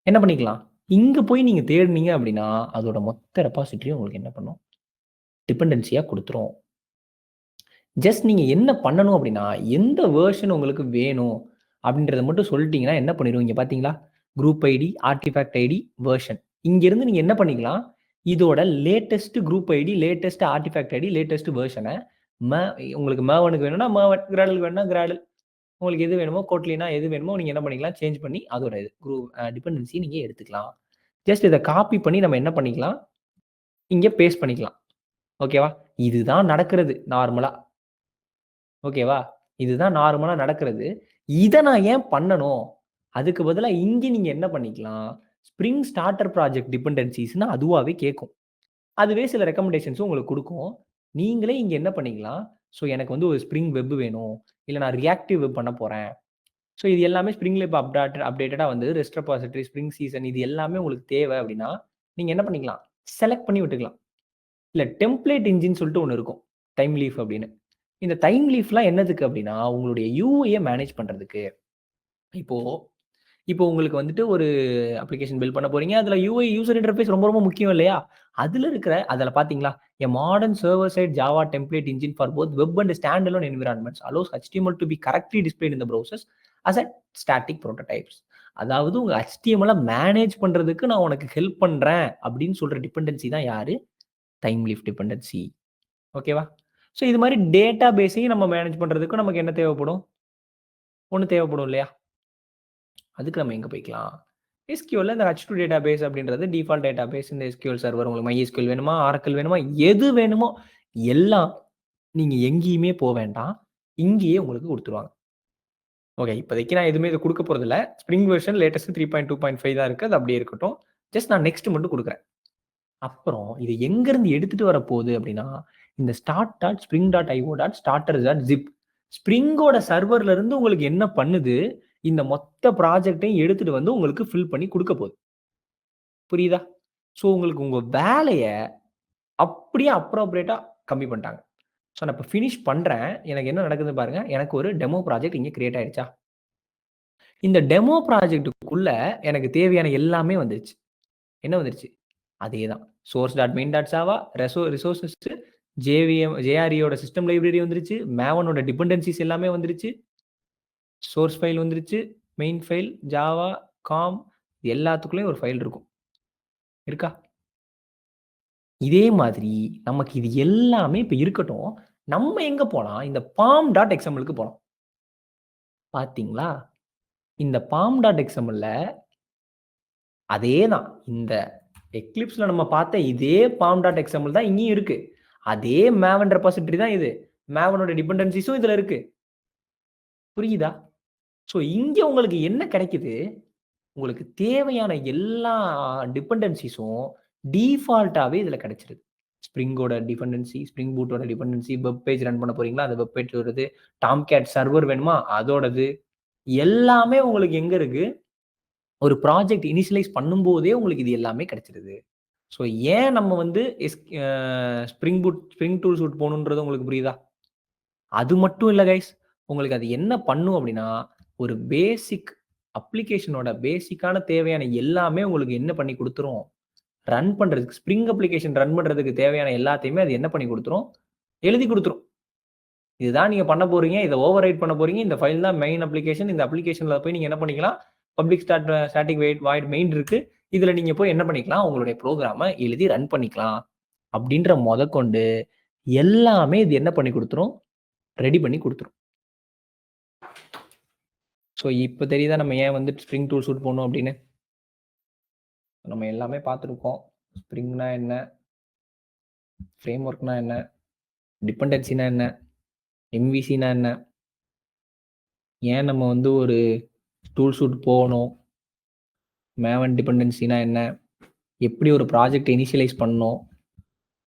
என்ன பண்ணிக்கலாம்? இங்க போய் நீங்க தேடுனீங்க அப்படின்னா, அதோட மொத்த ரெபாசிட்டரியும் உங்களுக்கு என்ன பண்ணும்? டிபெண்டன்சியா குடுத்துரும். ஜஸ்ட் நீங்க என்ன பண்ணணும் அப்படின்னா, எந்த வெர்ஷன் உங்களுக்கு வேணும் அப்படின்றத மட்டும் சொல்லிட்டீங்கன்னா என்ன பண்ணிரும் இங்க பார்த்தீங்களா? Group ID, artifact ID, version. இங்கிருந்து நீங்க என்ன பண்ணிக்கலாம்? இதோட latest group ID, latest artifact ID, latest வெர்ஷன ம உங்களுக்கு மேவனுக்கு வேணும்னா மேவன், கிராடலுக்கு வேணும்னா கிராடல். உங்களுக்கு எது வேணுமோ கோட்லினா எது வேணுமோ நீங்க என்ன பண்ணிக்கலாம்? சேஞ்ச் பண்ணி அதோட டிபெண்டன்சி நீங்க எடுத்துக்கலாம். ஜஸ்ட் இத காப்பி பண்ணி நம்ம என்ன பண்ணிக்கலாம்? இங்க பேஸ்ட் பண்ணிக்கலாம். ஓகேவா? இதுதான் நடக்கிறது நார்மலா. ஓகேவா? இதுதான் நார்மலா நடக்கிறது. இத நான் ஏன் பண்ணணும்? அதுக்கு பதிலா இங்க நீங்க என்ன பண்ணிக்கலாம்? ஸ்ப்ரிங் ஸ்டார்ட்டர் ப்ராஜெக்ட் டிபெண்டன்சிஸ்ன்னு அதுவாவே கேட்கும். அதுவே சில ரெக்கமெண்டேஷன்ஸும் உங்களுக்கு குடுக்கும். நீங்களே இங்க என்ன பண்ணிக்கலாம்? ஸோ எனக்கு வந்து ஒரு ஸ்ப்ரிங் வெப் வேணும். இல்ல நான் ரியாக்டிவ் வெப் பண்ண போறேன். ஸோ இது எல்லாமே ஸ்ப்ரிங்ல இப்ப அப்டேட்டடா வந்து ரெஸ்ட் ரெபாசிட்டரி, ஸ்ப்ரிங் சீசன் இது எல்லாமே உங்களுக்கு தேவை அப்படின்னா, நீங்க என்ன பண்ணிக்கலாம்? செலக்ட் பண்ணி விட்டுக்கலாம். இல்ல டெம்ப்ளேட் இன்ஜின் சொல்லிட்டு ஒண்ணு இருக்கும். டைம் லீஃப் அப்படின்னு. இந்த டைம் லீஃப்லாம் என்னதுக்கு அப்படின்னா, உங்களுடைய யூஐய மேனேஜ் பண்றதுக்கு. இப்போ இப்போ உங்களுக்கு வந்துட்டு ஒரு அப்ளிகேஷன் பில்ட் பண்ண போறீங்க. அதுல யூஐ யூசர் இன்டர்ஃபேஸ் ரொம்ப ரொம்ப முக்கியம் இல்லையா? அதுல பார்த்தீங்களா? A modern server side Java template engine for both web and stand alone environments allows HTML to be correctly displayed in the browsers as a static prototypes. அதாவது உங்க HTML மேனேஜ் பண்றதுக்கு நான் உனக்கு ஹெல்ப் பண்றேன் அப்படின்னு சொல்ற டிபெண்டன்சி தான் யாரு? Time leaf dependency. ஓகேவா? ஸோ இது மாரி டேட்டா பேஸையும் நம்ம மேனேஜ் பண்றதுக்கு நமக்கு என்ன தேவைப்படும்? ஒண்ணு தேவைப்படும் இல்லையா? அதுக்கு நம்ம எங்க போய்க்கலாம்? SQLல இந்த H2 டேட்டாபேஸ் அப்படின்றது டிஃபால்ட் டேட்டாபேஸ். இந்த SQL சர்வர் உங்களுக்கு MySQL வேணுமா? Oracle வேணுமா? எது வேணுமோ எல்லாம் நீங்க எங்கேயுமே வேண்டாம். இங்கேயே உங்களுக்கு குடுத்துருவாங்க. ஓகே. இப்போதைக்கு நான் எதுவுமே இத குடுக்க போறதில்ல. ஸ்ப்ரிங் வெர்ஷன் லேட்டஸ்ட் 3.2.5 தான் இருக்கு. அது அப்படியே இருக்கட்டும். ஜஸ்ட் நான் நெக்ஸ்ட் மட்டும் குடுக்குறேன். அப்புறம் இது எங்கருந்து எடுத்துட்டு வரப்போகுது அப்படின்னா, இந்த start.spring.io.starters.zip ஸ்ப்ரிங்கோட சர்வர்ல இருந்து உங்களுக்கு என்ன பண்ணுது? இந்த மொத்த ப்ராஜெக்ட்டையும் எடுத்துட்டு வந்து உங்களுக்கு ஃபில் பண்ணி குடுக்க போகுது. புரியுதா? ஸோ உங்களுக்கு உங்க வேலைய அப்படியே அப்ரோப்ரியேட்டா கம்மி பண்ணிட்டாங்க. ஸோ நான் இப்போ ஃபினிஷ் பண்ணுறேன். எனக்கு என்ன நடக்குதுன்னு பாருங்க. எனக்கு ஒரு டெமோ ப்ராஜெக்ட் இங்கே கிரியேட் ஆயிடுச்சா? இந்த டெமோ ப்ராஜெக்ட்டுக்குள்ள எனக்கு தேவையான எல்லாமே வந்துருச்சு. என்ன வந்துருச்சு? அதேதான். Source dot main dot Java, resources, ஜேஆர்இயோட சிஸ்டம் லைப்ரரி வந்துருச்சு. மேவனோட டிபெண்டன்சிஸ் எல்லாமே வந்துருச்சு. சோர்ஸ் ஃபைல் வந்துருச்சு. மெயின் ஃபைல், ஜாவா, காம் எல்லாத்துக்குள்ளேயும் ஒரு ஃபைல் இருக்கும். இருக்கா? இதே மாதிரி நமக்கு இது எல்லாமே இப்ப இருக்கட்டும். நம்ம எங்க போலாம்? இந்த பாம் டாட் எக்ஸ்எம்எல்க்கு போலாம். பார்த்தீங்களா? இந்த பாம் டாட் எக்ஸ்எம்எல்ல அதேதான். இந்த எக்லிப்ஸ்ல நம்ம பார்த்த இதே பாம் டாட் எக்ஸ்எம்எல் தான் இங்கேயும் இருக்கு. அதே மேவன் ரெபாசிட்டரி தான் இது. மேவனோட டிபெண்டன்சிஸும் இதுல இருக்கு. புரியுதா? ஸோ இங்க உங்களுக்கு என்ன கிடைக்குது? உங்களுக்கு தேவையான எல்லா டிபெண்டன்சிஸும் டிஃபால்ட்டாவே இதுல கிடைச்சிருது. ஸ்ப்ரிங்கோட டிபெண்டன்சி, ஸ்ப்ரிங் பூட்டோட டிபெண்டன்சி, வெப் பேஜ் ரன் பண்ண போறீங்களா? அந்த வெப் பேஜ் வருது. டாம்கேட் சர்வர் வேணுமா? அதோடது. எல்லாமே உங்களுக்கு எங்க இருக்கு? ஒரு ப்ராஜெக்ட் இனிஷியலைஸ் பண்ணும்போதே உங்களுக்கு இது எல்லாமே கிடைச்சிருது. ஸோ ஏன் நம்ம வந்து ஸ்ப்ரிங் டூல் சூட் போகணுன்றது உங்களுக்கு புரியுதா? அது மட்டும் இல்ல கைஸ். உங்களுக்கு அது என்ன பண்ணும் அப்படின்னா, ஒரு பேசிக் அப்ளிகேஷனோட பேசிக்கான தேவையான எல்லாமே உங்களுக்கு என்ன பண்ணி குடுத்துரும்? ரன் பண்றதுக்கு ஸ்ப்ரிங் அப்ளிகேஷன் ரன் பண்றதுக்கு தேவையான எல்லாத்தையுமே அது என்ன பண்ணி குடுத்துரும்? எழுதி குடுத்துரும். இதுதான் நீங்க பண்ண போறீங்க. இத ஓவர் ரைட் பண்ண போறீங்க. இந்த ஃபைல் தான் மெயின் அப்ளிகேஷன். இந்த அப்ளிகேஷன்ல போய் நீங்க என்ன பண்ணிக்கலாம்? பப்ளிக் ஸ்டாட்டிக் வாய்ட் மெயின் இருக்கு. இதுல நீங்க போய் என்ன பண்ணிக்கலாம்? உங்களுடைய புரோகிராம எழுதி ரன் பண்ணிக்கலாம். அப்படின்ற மொதற்கொண்டு எல்லாமே இது என்ன பண்ணி குடுத்துரும்? ரெடி பண்ணி குடுத்துரும். ஸோ இப்ப தெரியுதா நம்ம ஏன் வந்து ஸ்ப்ரிங் டூல் சூட் போடணும் அப்படின்னு? நம்ம எல்லாமே பார்த்துருக்கோம். ஸ்ப்ரிங்னா என்ன? ஃப்ரேம் ஒர்க்னா என்ன? டிபெண்டன்சினா என்ன? எம்விசினா என்ன? ஏன் நம்ம வந்து ஒரு டூல் சூட் போகணும்? மேவன் டிபெண்டன்சினா என்ன? எப்படி ஒரு ப்ராஜெக்ட் இனிஷியலைஸ் பண்ணணும்?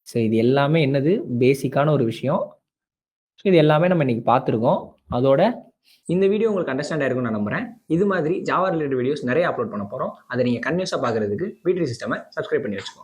ஸோ இது எல்லாமே என்னது? பேசிக்கான ஒரு விஷயம். ஸோ இது எல்லாமே நம்ம இன்னைக்கு பார்த்துருக்கோம். அதோட இந்த வீடியோ உங்களுக்கு அண்டர்ஸ்டாண்ட் ஆயிருக்கும்னு நான் நம்புறேன். இது மாதிரி ஜாவா ரிலேட்டட் வீடியோஸ் நிறைய அப்லோட் பண்ண போறோம். அதை நீங்க கன்டினியூஸா பார்க்கறதுக்கு வீட்ரி சிஸ்டமை சப்ஸ்கிரைப் பண்ணி வச்சுக்கோங்க.